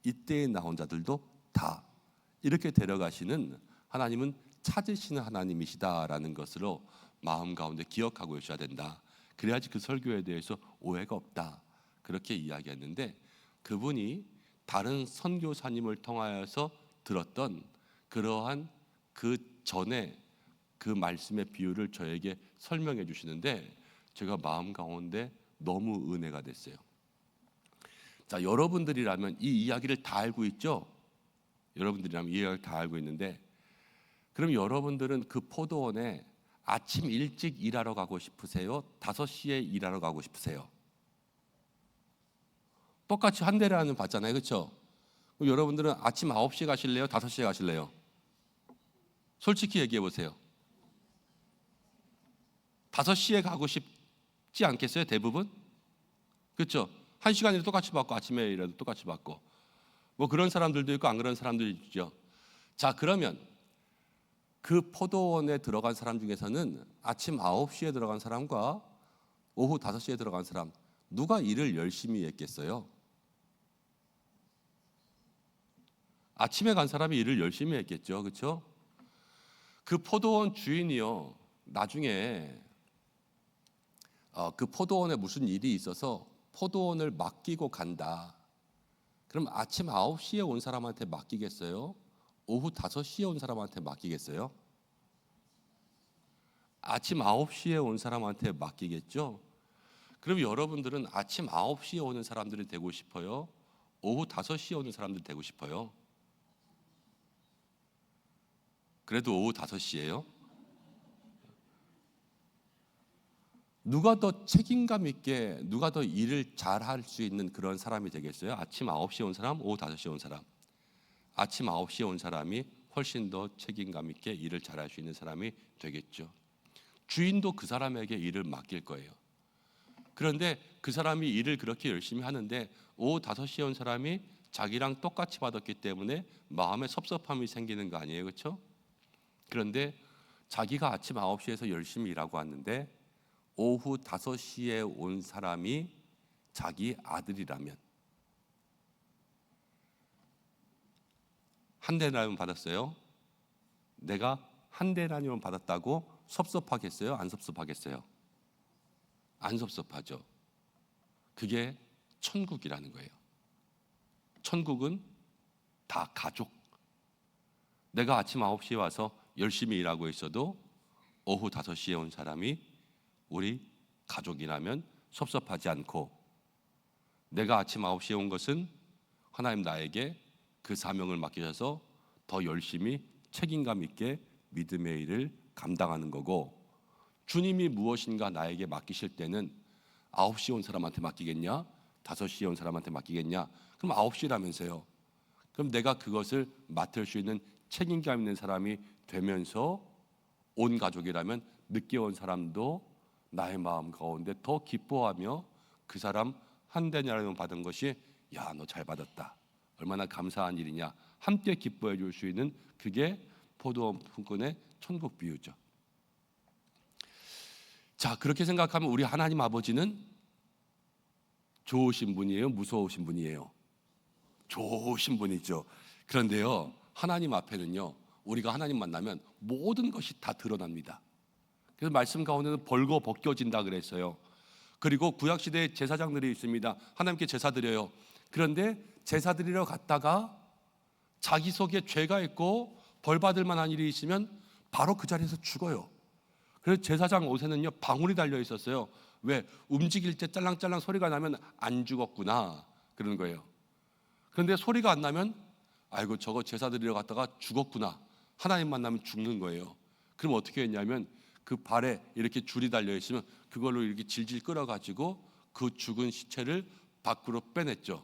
이때에 나온 자들도 다 이렇게 데려가시는 하나님은 찾으시는 하나님이시다라는 것으로 마음 가운데 기억하고 있어야 된다. 그래야지 그 설교에 대해서 오해가 없다. 그렇게 이야기했는데, 그분이 다른 선교사님을 통하여서 들었던 그러한 그 전에 그 말씀의 비유를 저에게 설명해 주시는데, 제가 마음 가운데 너무 은혜가 됐어요. 자, 여러분들이라면 이 이야기를 다 알고 있죠? 여러분들이라면 이 이야기를 다 알고 있는데, 그럼 여러분들은 그 포도원에 아침 일찍 일하러 가고 싶으세요? 5시에 일하러 가고 싶으세요? 똑같이 한 대라는 받잖아요, 그렇죠? 그럼 여러분들은 아침 9시에 가실래요? 5시에 가실래요? 솔직히 얘기해 보세요. 5시에 가고 싶지 않겠어요? 대부분? 그렇죠? 1시간이라도 똑같이 받고 아침에 일해도 똑같이 받고, 뭐 그런 사람들도 있고 안 그런 사람들도 있죠. 자, 그러면 그 포도원에 들어간 사람 중에서는 아침 9시에 들어간 사람과 오후 5시에 들어간 사람, 누가 일을 열심히 했겠어요? 아침에 간 사람이 일을 열심히 했겠죠, 그렇죠? 그 포도원 주인이요, 나중에 그 포도원에 무슨 일이 있어서 포도원을 맡기고 간다. 그럼 아침 9시에 온 사람한테 맡기겠어요? 오후 5시에 온 사람한테 맡기겠어요? 아침 9시에 온 사람한테 맡기겠죠? 그럼 여러분들은 아침 9시에 오는 사람들이 되고 싶어요? 오후 5시에 오는 사람들이 되고 싶어요? 그래도 오후 5시예요? 누가 더 책임감 있게, 누가 더 일을 잘 할 수 있는 그런 사람이 되겠어요? 아침 9시에 온 사람, 오후 5시에 온 사람. 아침 9시에 온 사람이 훨씬 더 책임감 있게 일을 잘 할 수 있는 사람이 되겠죠. 주인도 그 사람에게 일을 맡길 거예요. 그런데 그 사람이 일을 그렇게 열심히 하는데 오후 5시에 온 사람이 자기랑 똑같이 받았기 때문에 마음에 섭섭함이 생기는 거 아니에요, 그렇죠? 그런데 자기가 아침 9시에서 열심히 일하고 왔는데 오후 5시에 온 사람이 자기 아들이라면, 한 데나리온 받았어요. 내가 한 데나리온 받았다고 섭섭하겠어요? 안 섭섭하겠어요? 안 섭섭하죠. 그게 천국이라는 거예요. 천국은 다 가족. 내가 아침 9시에 와서 열심히 일하고 있어도 오후 5시에 온 사람이 우리 가족이라면 섭섭하지 않고, 내가 아침 9시에 온 것은 하나님 나에게 그 사명을 맡기셔서 더 열심히 책임감 있게 믿음의 일을 감당하는 거고, 주님이 무엇인가 나에게 맡기실 때는 9시에 온 사람한테 맡기겠냐? 5시에 온 사람한테 맡기겠냐? 그럼 9시라면서요. 그럼 내가 그것을 맡을 수 있는 책임감 있는 사람이 되면서 온 가족이라면 늦게 온 사람도 나의 마음 가운데 더 기뻐하며 그 사람 한 데나리온 받은 것이, 야, 너 잘 받았다, 얼마나 감사한 일이냐, 함께 기뻐해 줄 수 있는, 그게 포도원 품꾼의 천국 비유죠. 자, 그렇게 생각하면 우리 하나님 아버지는 좋으신 분이에요? 무서우신 분이에요? 좋으신 분이죠. 그런데요, 하나님 앞에는요, 우리가 하나님 만나면 모든 것이 다 드러납니다. 그래서 말씀 가운데는 벌거 벗겨진다 그랬어요. 그리고 구약시대에 제사장들이 있습니다. 하나님께 제사 드려요. 그런데 제사 드리러 갔다가 자기 속에 죄가 있고 벌 받을 만한 일이 있으면 바로 그 자리에서 죽어요. 그래서 제사장 옷에는요, 방울이 달려 있었어요. 왜? 움직일 때 짤랑짤랑 소리가 나면 안 죽었구나 그러는 거예요. 그런데 소리가 안 나면 아이고 저거 제사 드리러 갔다가 죽었구나, 하나님 만나면 죽는 거예요. 그럼 어떻게 했냐면 그 발에 이렇게 줄이 달려 있으면 그걸로 이렇게 질질 끌어가지고 그 죽은 시체를 밖으로 빼냈죠.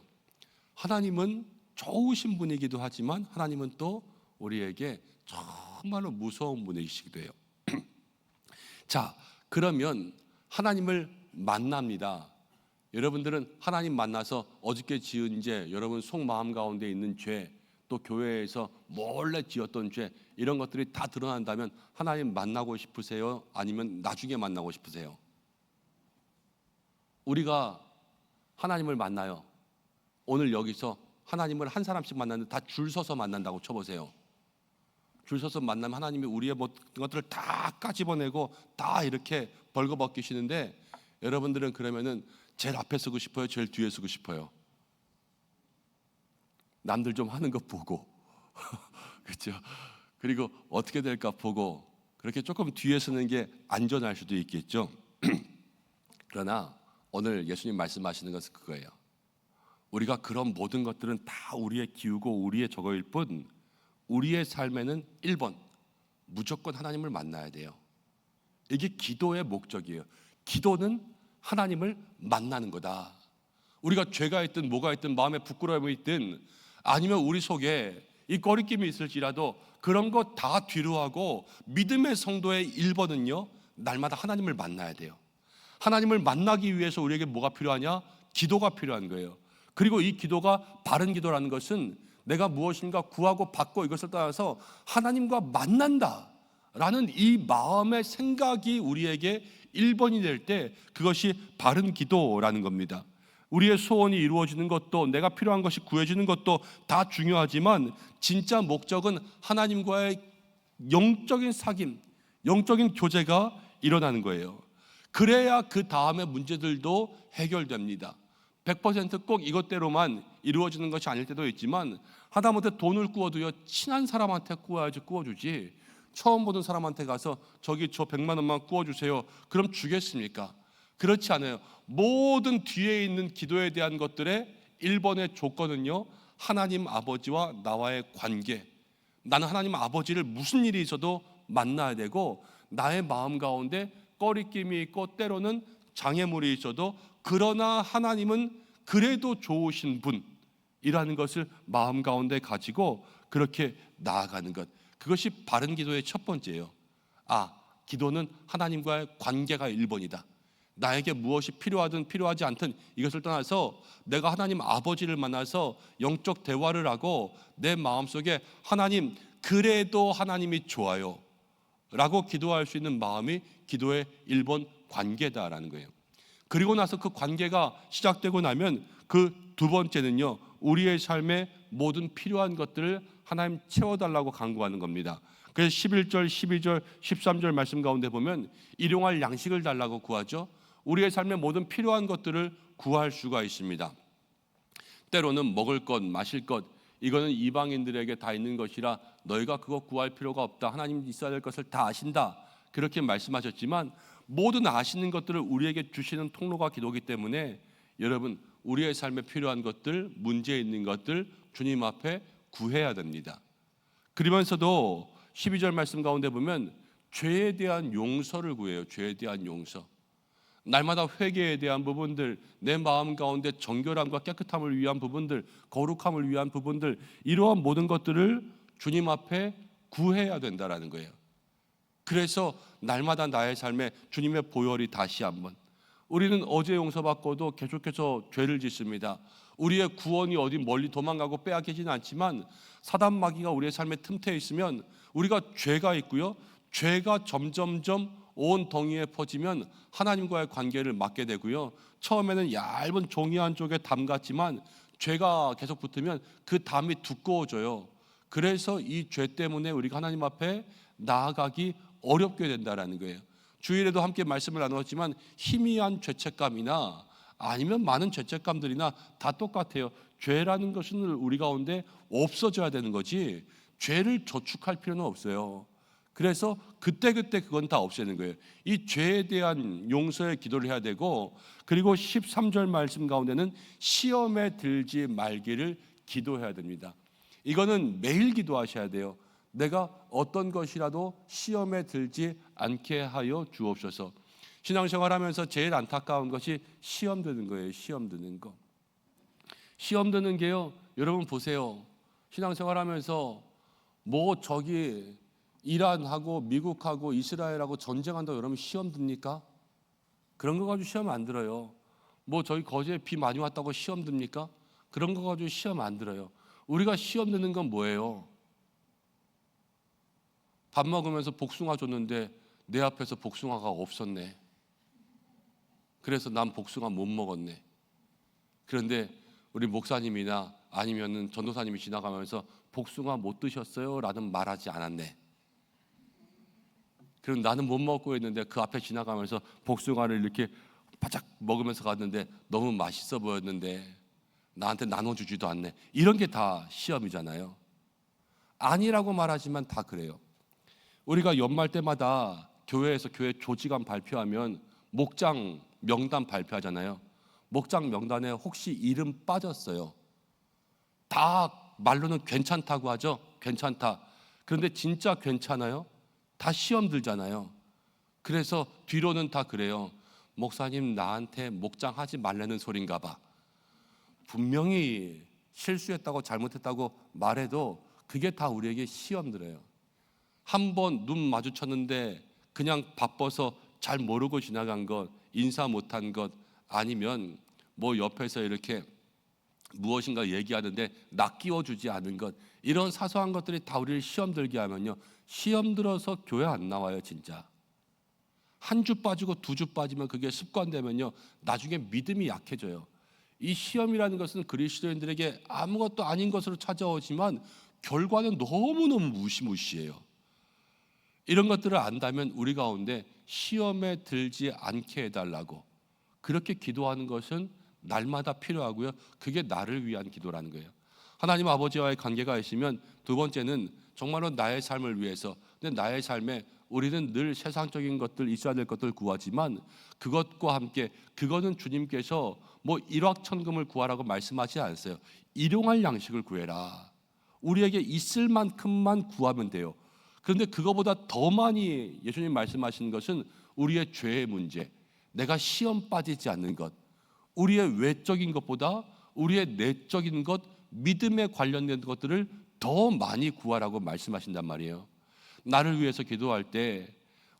하나님은 좋으신 분이기도 하지만 하나님은 또 우리에게 정말로 무서운 분이시기도 해요. 자, 그러면 하나님을 만납니다. 여러분들은 하나님 만나서 어저께 지은 죄, 여러분 속마음 가운데 있는 죄, 또 교회에서 몰래 지었던 죄, 이런 것들이 다 드러난다면 하나님 만나고 싶으세요? 아니면 나중에 만나고 싶으세요? 우리가 하나님을 만나요. 오늘 여기서 하나님을 한 사람씩 만나는데 다 줄 서서 만난다고 쳐보세요. 줄 서서 만나면 하나님이 우리의 모든 것들을 다 까집어내고 다 이렇게 벌거벗기시는데, 여러분들은 그러면은 제일 앞에 서고 싶어요? 제일 뒤에 서고 싶어요? 남들 좀 하는 거 보고 그렇죠? 그리고 어떻게 될까 보고 그렇게 조금 뒤에 서는 게 안전할 수도 있겠죠. 그러나 오늘 예수님 말씀하시는 것은 그거예요. 우리가 그런 모든 것들은 다 우리의 기우고 우리의 저거일 뿐, 우리의 삶에는 1번 무조건 하나님을 만나야 돼요. 이게 기도의 목적이에요. 기도는 하나님을 만나는 거다. 우리가 죄가 있든 뭐가 있든 마음에 부끄러움이 있든 아니면 우리 속에 이 꺼리낌이 있을지라도 그런 거 다 뒤로 하고 믿음의 성도의 1번은요, 날마다 하나님을 만나야 돼요. 하나님을 만나기 위해서 우리에게 뭐가 필요하냐? 기도가 필요한 거예요. 그리고 이 기도가 바른 기도라는 것은 내가 무엇인가 구하고 받고 이것을 따라서 하나님과 만난다라는 이 마음의 생각이 우리에게 1번이 될 때 그것이 바른 기도라는 겁니다. 우리의 소원이 이루어지는 것도 내가 필요한 것이 구해지는 것도 다 중요하지만 진짜 목적은 하나님과의 영적인 사귐, 영적인 교제가 일어나는 거예요. 그래야 그 다음의 문제들도 해결됩니다. 100%꼭 이것대로만 이루어지는 것이 아닐 때도 있지만 하다못해 돈을 구워도요, 친한 사람한테 구워야지 구워주지 처음 보는 사람한테 가서 저기 저 100만 원만 구워주세요 그럼 주겠습니까? 그렇지 않아요. 모든 뒤에 있는 기도에 대한 것들의 1번의 조건은요, 하나님 아버지와 나와의 관계. 나는 하나님 아버지를 무슨 일이 있어도 만나야 되고 나의 마음 가운데 꺼리낌이 있고 때로는 장애물이 있어도 그러나 하나님은 그래도 좋으신 분이라는 것을 마음 가운데 가지고 그렇게 나아가는 것, 그것이 바른 기도의 첫 번째예요. 기도는 하나님과의 관계가 1번이다. 나에게 무엇이 필요하든 필요하지 않든 이것을 떠나서 내가 하나님 아버지를 만나서 영적 대화를 하고 내 마음속에 하나님 그래도 하나님이 좋아요 라고 기도할 수 있는 마음이 기도의 1번 관계다라는 거예요. 그리고 나서 그 관계가 시작되고 나면 그 두 번째는요, 우리의 삶의 모든 필요한 것들을 하나님 채워달라고 간구하는 겁니다. 그래서 11절, 12절, 13절 말씀 가운데 보면 일용할 양식을 달라고 구하죠. 우리의 삶의 모든 필요한 것들을 구할 수가 있습니다. 때로는 먹을 것, 마실 것, 이거는 이방인들에게 다 있는 것이라 너희가 그거 구할 필요가 없다. 하나님 있어야 될 것을 다 아신다. 그렇게 말씀하셨지만 모든 아시는 것들을 우리에게 주시는 통로가 기도이기 때문에 여러분, 우리의 삶에 필요한 것들, 문제 있는 것들 주님 앞에 구해야 됩니다. 그러면서도 12절 말씀 가운데 보면 죄에 대한 용서를 구해요. 죄에 대한 용서. 날마다 회개에 대한 부분들, 내 마음 가운데 정결함과 깨끗함을 위한 부분들, 거룩함을 위한 부분들, 이러한 모든 것들을 주님 앞에 구해야 된다라는 거예요. 그래서 날마다 나의 삶에 주님의 보혈이 다시 한번, 우리는 어제 용서받고도 계속해서 죄를 짓습니다. 우리의 구원이 어디 멀리 도망가고 빼앗기지는 않지만 사단 마귀가 우리의 삶에 틈새에 있으면 우리가 죄가 있고요, 죄가 점점점 온 덩이에 퍼지면 하나님과의 관계를 맺게 되고요. 처음에는 얇은 종이 한 쪽에 담 같지만 죄가 계속 붙으면 그 담이 두꺼워져요. 그래서 이 죄 때문에 우리가 하나님 앞에 나아가기 어렵게 된다라는 거예요. 주일에도 함께 말씀을 나누었지만 희미한 죄책감이나 아니면 많은 죄책감들이나 다 똑같아요. 죄라는 것은 우리 가운데 없어져야 되는 거지 죄를 저축할 필요는 없어요. 그래서 그때그때 그건 다 없애는 거예요. 이 죄에 대한 용서의 기도를 해야 되고, 그리고 13절 말씀 가운데는 시험에 들지 말기를 기도해야 됩니다. 이거는 매일 기도하셔야 돼요. 내가 어떤 것이라도 시험에 들지 않게 하여 주옵소서. 신앙생활하면서 제일 안타까운 것이 시험 드는 거예요. 시험 드는 거. 시험 드는 게요, 여러분 보세요. 신앙생활하면서 뭐 저기 이란하고 미국하고 이스라엘하고 전쟁한다고 여러분 시험 듭니까? 그런 거 가지고 시험 안 들어요. 뭐 저희 거제에 비 많이 왔다고 시험 듭니까? 그런 거 가지고 시험 안 들어요. 우리가 시험 드는 건 뭐예요? 밥 먹으면서 복숭아 줬는데 내 앞에서 복숭아가 없었네. 그래서 난 복숭아 못 먹었네. 그런데 우리 목사님이나 아니면은 전도사님이 지나가면서 복숭아 못 드셨어요? 라는 말하지 않았네. 그럼 나는 못 먹고 있는데 그 앞에 지나가면서 복숭아를 이렇게 바짝 먹으면서 갔는데 너무 맛있어 보였는데 나한테 나눠주지도 않네. 이런 게 다 시험이잖아요. 아니라고 말하지만 다 그래요. 우리가 연말 때마다 교회에서 교회 조직안 발표하면 목장 명단 발표하잖아요. 목장 명단에 혹시 이름 빠졌어요. 다 말로는 괜찮다고 하죠. 괜찮다. 그런데 진짜 괜찮아요? 다 시험 들잖아요. 그래서 뒤로는 다 그래요. 목사님 나한테 목장 하지 말라는 소린가 봐. 분명히 실수했다고 잘못했다고 말해도 그게 다 우리에게 시험 들어요. 한 번 눈 마주쳤는데 그냥 바빠서 잘 모르고 지나간 것, 인사 못한 것, 아니면 뭐 옆에서 이렇게 무엇인가 얘기하는데 나 끼워주지 않은 것, 이런 사소한 것들이 다 우리를 시험 들게 하면요, 시험 들어서 교회 안 나와요. 진짜 한 주 빠지고 두 주 빠지면 그게 습관되면요, 나중에 믿음이 약해져요. 이 시험이라는 것은 그리스도인들에게 아무것도 아닌 것으로 찾아오지만 결과는 너무너무 무시무시해요. 이런 것들을 안다면 우리 가운데 시험에 들지 않게 해달라고 그렇게 기도하는 것은 날마다 필요하고요. 그게 나를 위한 기도라는 거예요. 하나님 아버지와의 관계가 있으면 두 번째는 정말로 나의 삶을 위해서, 근데 나의 삶에 우리는 늘 세상적인 것들, 있어야 될 것들 구하지만 그것과 함께, 그거는 주님께서 뭐 일확천금을 구하라고 말씀하지 않았어요. 일용할 양식을 구해라. 우리에게 있을 만큼만 구하면 돼요. 그런데 그거보다 더 많이 예수님 말씀하시는 것은 우리의 죄의 문제, 내가 시험 빠지지 않는 것, 우리의 외적인 것보다 우리의 내적인 것, 믿음에 관련된 것들을 더 많이 구하라고 말씀하신단 말이에요. 나를 위해서 기도할 때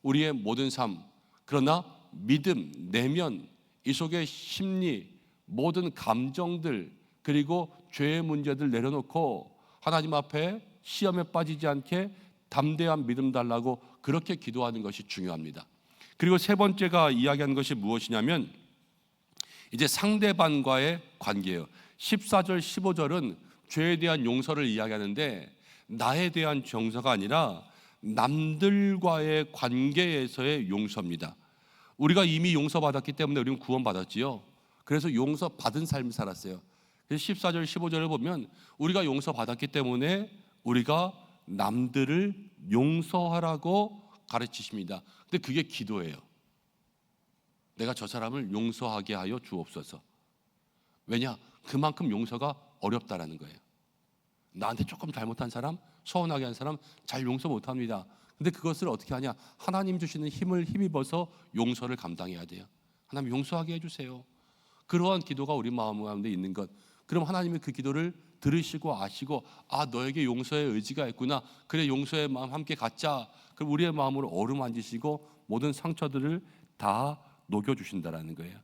우리의 모든 삶, 그러나 믿음, 내면, 이 속의 심리, 모든 감정들, 그리고 죄의 문제들 내려놓고 하나님 앞에 시험에 빠지지 않게 담대한 믿음 달라고 그렇게 기도하는 것이 중요합니다. 그리고 세 번째가 이야기하는 것이 무엇이냐면 이제 상대방과의 관계예요. 14절 15절은 죄에 대한 용서를 이야기하는데 나에 대한 용서가 아니라 남들과의 관계에서의 용서입니다. 우리가 이미 용서받았기 때문에 우리는 구원받았지요. 그래서 용서받은 삶을 살았어요. 그래서 14절 15절을 보면 우리가 용서받았기 때문에 우리가 남들을 용서하라고 가르치십니다. 근데 그게 기도예요. 내가 저 사람을 용서하게 하여 주옵소서. 왜냐? 그만큼 용서가 어렵다라는 거예요. 나한테 조금 잘못한 사람, 서운하게 한 사람 잘 용서 못합니다. 근데 그것을 어떻게 하냐? 하나님 주시는 힘을 힘입어서 용서를 감당해야 돼요. 하나님 용서하게 해주세요. 그러한 기도가 우리 마음 가운데 있는 것. 그럼 하나님이 그 기도를 들으시고 아시고, 아, 너에게 용서의 의지가 있구나. 그래, 용서의 마음 함께 갖자. 그럼 우리의 마음으로 어루만지시고 모든 상처들을 다 녹여주신다라는 거예요.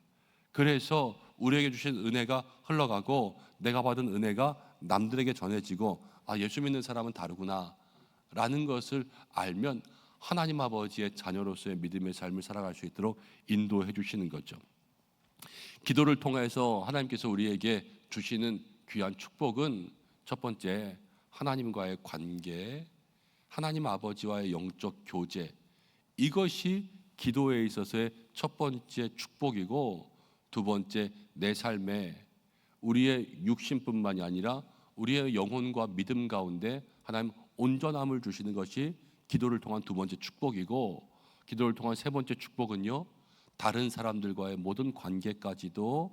그래서 우리에게 주신 은혜가 흘러가고 내가 받은 은혜가 남들에게 전해지고, 아, 예수 믿는 사람은 다르구나 라는 것을 알면 하나님 아버지의 자녀로서의 믿음의 삶을 살아갈 수 있도록 인도해 주시는 거죠. 기도를 통해서 하나님께서 우리에게 주시는 귀한 축복은 첫 번째, 하나님과의 관계, 하나님 아버지와의 영적 교제, 이것이 기도에 있어서의 첫 번째 축복이고, 두 번째, 내 삶에 우리의 육신뿐만이 아니라 우리의 영혼과 믿음 가운데 하나님 온전함을 주시는 것이 기도를 통한 두 번째 축복이고, 기도를 통한 세 번째 축복은요, 다른 사람들과의 모든 관계까지도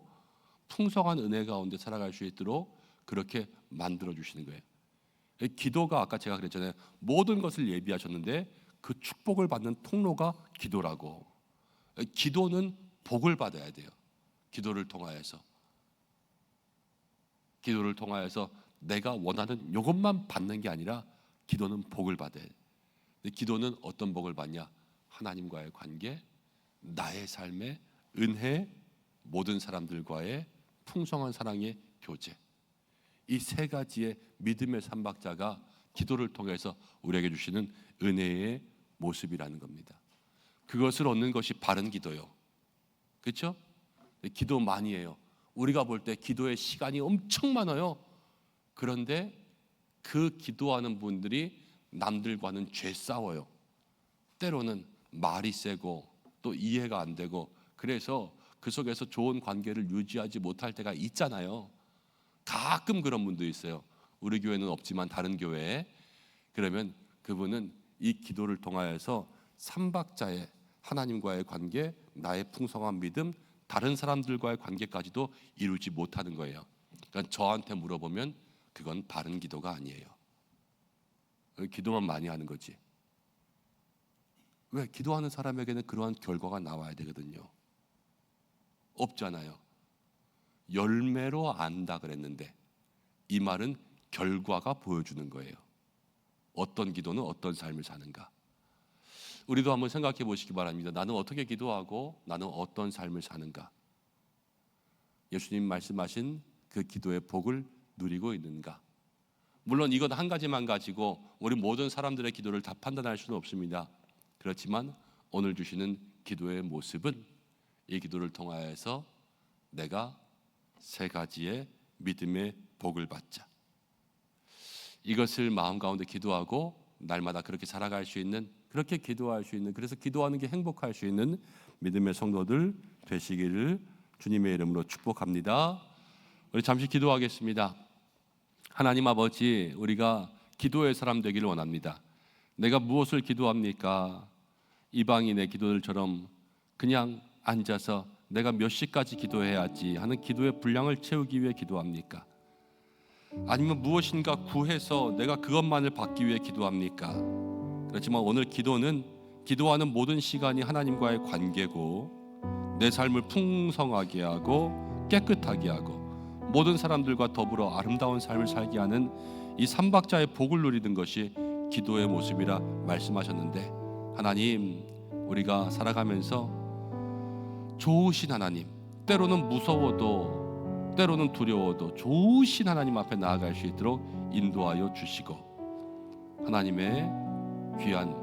풍성한 은혜 가운데 살아갈 수 있도록 그렇게 만들어 주시는 거예요. 기도가 아까 제가 그랬잖아요. 모든 것을 예비하셨는데 그 축복을 받는 통로가 기도라고. 기도는 복을 받아야 돼요. 기도를 통하여서 내가 원하는 이것만 받는 게 아니라 기도는 복을 받아야 돼. 기도는 어떤 복을 받냐? 하나님과의 관계, 나의 삶의 은혜, 모든 사람들과의 풍성한 사랑의 교제, 이 세 가지의 믿음의 삼박자가 기도를 통해서 우리에게 주시는 은혜의 모습이라는 겁니다. 그것을 얻는 것이 바른 기도요. 그렇죠? 기도 많이 해요. 우리가 볼 때 기도의 시간이 엄청 많아요. 그런데 그 기도하는 분들이 남들과는 죄 싸워요. 때로는 말이 세고 또 이해가 안 되고, 그래서 그 속에서 좋은 관계를 유지하지 못할 때가 있잖아요. 가끔 그런 분도 있어요. 우리 교회는 없지만 다른 교회에. 그러면 그분은 이 기도를 통하여서 삼박자의 하나님과의 관계, 나의 풍성한 믿음, 다른 사람들과의 관계까지도 이루지 못하는 거예요. 그러니까 저한테 물어보면 그건 바른 기도가 아니에요. 기도만 많이 하는 거지. 왜? 기도하는 사람에게는 그러한 결과가 나와야 되거든요. 없잖아요. 열매로 안다 그랬는데 이 말은 결과가 보여주는 거예요. 어떤 기도는 어떤 삶을 사는가. 우리도 한번 생각해 보시기 바랍니다. 나는 어떻게 기도하고 나는 어떤 삶을 사는가. 예수님 말씀하신 그 기도의 복을 누리고 있는가. 물론 이것 한 가지만 가지고 우리 모든 사람들의 기도를 다 판단할 수는 없습니다. 그렇지만 오늘 주시는 기도의 모습은 이 기도를 통하여서 내가 세 가지의 믿음의 복을 받자, 이것을 마음 가운데 기도하고 날마다 그렇게 살아갈 수 있는, 그렇게 기도할 수 있는, 그래서 기도하는 게 행복할 수 있는 믿음의 성도들 되시기를 주님의 이름으로 축복합니다. 우리 잠시 기도하겠습니다. 하나님 아버지, 우리가 기도의 사람 되기를 원합니다. 내가 무엇을 기도합니까? 이방인의 기도들처럼 그냥 앉아서 내가 몇 시까지 기도해야지 하는 기도의 분량을 채우기 위해 기도합니까? 아니면 무엇인가 구해서 내가 그것만을 받기 위해 기도합니까? 그렇지만 오늘 기도는 기도하는 모든 시간이 하나님과의 관계고, 내 삶을 풍성하게 하고 깨끗하게 하고 모든 사람들과 더불어 아름다운 삶을 살게 하는 이 삼박자의 복을 누리는 것이 기도의 모습이라 말씀하셨는데, 하나님, 우리가 살아가면서 좋으신 하나님, 때로는 무서워도 때로는 두려워도 좋으신 하나님 앞에 나아갈 수 있도록 인도하여 주시고, 하나님의 귀한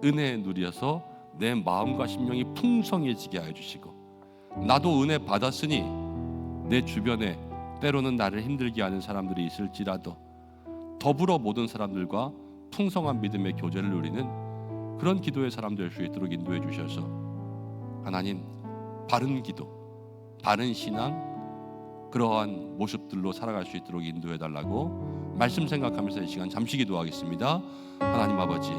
은혜 누려서 내 마음과 심령이 풍성해지게 하여 주시고, 나도 은혜 받았으니 내 주변에 때로는 나를 힘들게 하는 사람들이 있을지라도 더불어 모든 사람들과 풍성한 믿음의 교제를 누리는 그런 기도의 사람 될 수 있도록 인도해 주셔서, 하나님, 바른 기도, 바른 신앙, 그러한 모습들로 살아갈 수 있도록 인도해 달라고 말씀 생각하면서 이 시간 잠시 기도하겠습니다. 하나님 아버지,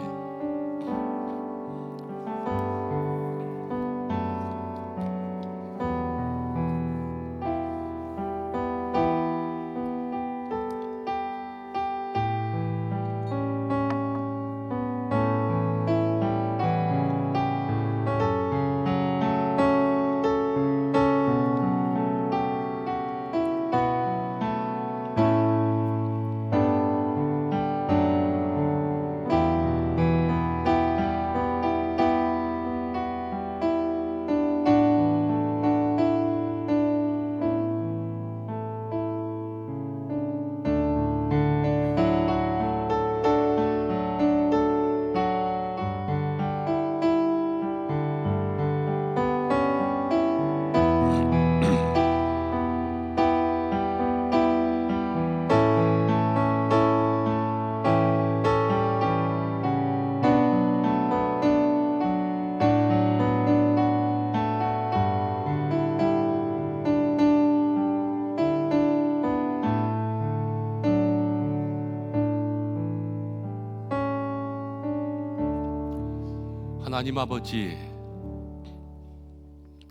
하나님 아버지,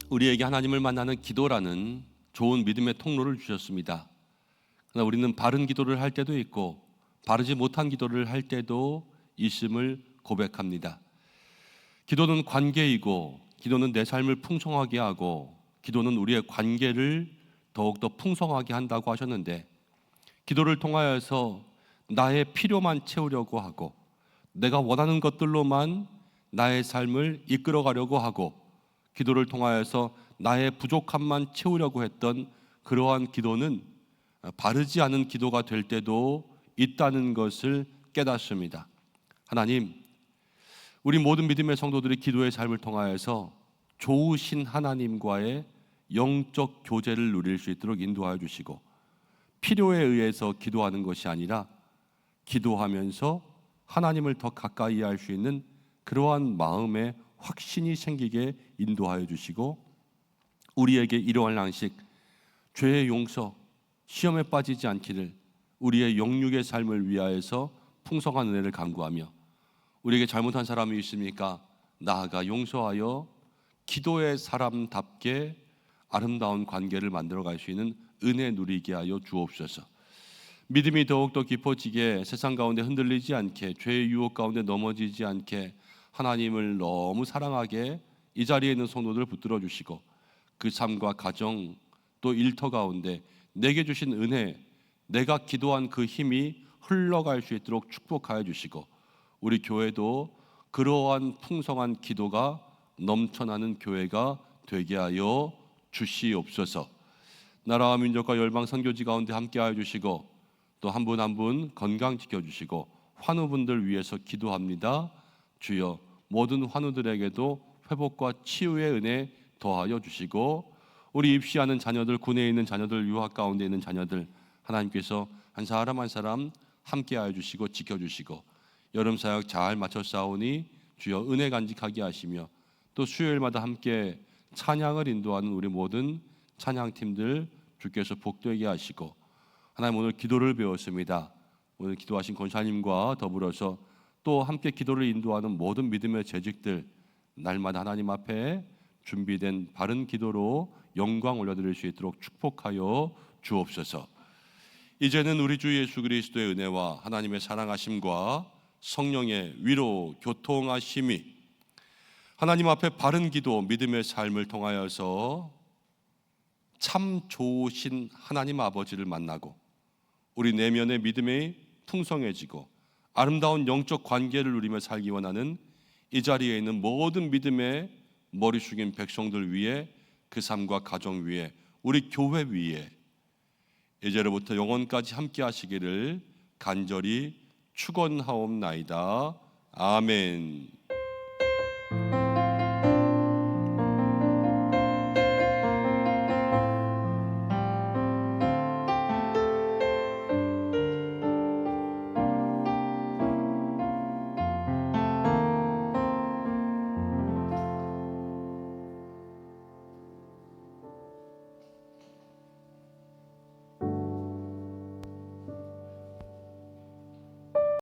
우리에게 하나님을 만나는 기도라는 좋은 믿음의 통로를 주셨습니다. 그러나 우리는 바른 기도를 할 때도 있고 바르지 못한 기도를 할 때도 있음을 고백합니다. 기도는 관계이고, 기도는 내 삶을 풍성하게 하고, 기도는 우리의 관계를 더욱더 풍성하게 한다고 하셨는데, 기도를 통하여서 나의 필요만 채우려고 하고, 내가 원하는 것들로만 나의 삶을 이끌어 가려고 하고, 기도를 통하여서 나의 부족함만 채우려고 했던 그러한 기도는 바르지 않은 기도가 될 때도 있다는 것을 깨닫습니다. 하나님, 우리 모든 믿음의 성도들이 기도의 삶을 통하여서 좋으신 하나님과의 영적 교제를 누릴 수 있도록 인도하여 주시고, 필요에 의해서 기도하는 것이 아니라 기도하면서 하나님을 더 가까이 할 수 있는 그러한 마음의 확신이 생기게 인도하여 주시고, 우리에게 이러한 양식, 죄의 용서, 시험에 빠지지 않기를 우리의 영육의 삶을 위하여서 풍성한 은혜를 간구하며, 우리에게 잘못한 사람이 있습니까? 나아가 용서하여 기도의 사람답게 아름다운 관계를 만들어갈 수 있는 은혜 누리게 하여 주옵소서. 믿음이 더욱더 깊어지게, 세상 가운데 흔들리지 않게, 죄의 유혹 가운데 넘어지지 않게 하나님을 너무 사랑하게 이 자리에 있는 성도들을 붙들어 주시고, 그 삶과 가정 또 일터 가운데 내게 주신 은혜, 내가 기도한 그 힘이 흘러갈 수 있도록 축복하여 주시고, 우리 교회도 그러한 풍성한 기도가 넘쳐나는 교회가 되게 하여 주시옵소서. 나라와 민족과 열방 선교지 가운데 함께하여 주시고, 또 한 분 한 분 건강 지켜주시고, 환우분들 위해서 기도합니다. 주여, 모든 환우들에게도 회복과 치유의 은혜 더하여 주시고, 우리 입시하는 자녀들, 군에 있는 자녀들, 유학 가운데 있는 자녀들, 하나님께서 한 사람 한 사람 함께하여 주시고 지켜주시고, 여름 사역 잘 마쳐 싸우니 주여 은혜 간직하게 하시며, 또 수요일마다 함께 찬양을 인도하는 우리 모든 찬양팀들 주께서 복되게 하시고, 하나님 오늘 기도를 배웠습니다. 오늘 기도하신 권사님과 더불어서 또 함께 기도를 인도하는 모든 믿음의 재직들, 날마다 하나님 앞에 준비된 바른 기도로 영광 올려드릴 수 있도록 축복하여 주옵소서. 이제는 우리 주 예수 그리스도의 은혜와 하나님의 사랑하심과 성령의 위로 교통하심이 하나님 앞에 바른 기도, 믿음의 삶을 통하여서 참 좋으신 하나님 아버지를 만나고, 우리 내면의 믿음이 풍성해지고 아름다운 영적 관계를 누리며 살기 원하는 이 자리에 있는 모든 믿음의 머리 숙인 백성들 위에, 그 삶과 가정 위에, 우리 교회 위에 이제로부터 영원까지 함께 하시기를 간절히 축원하옵나이다. 아멘.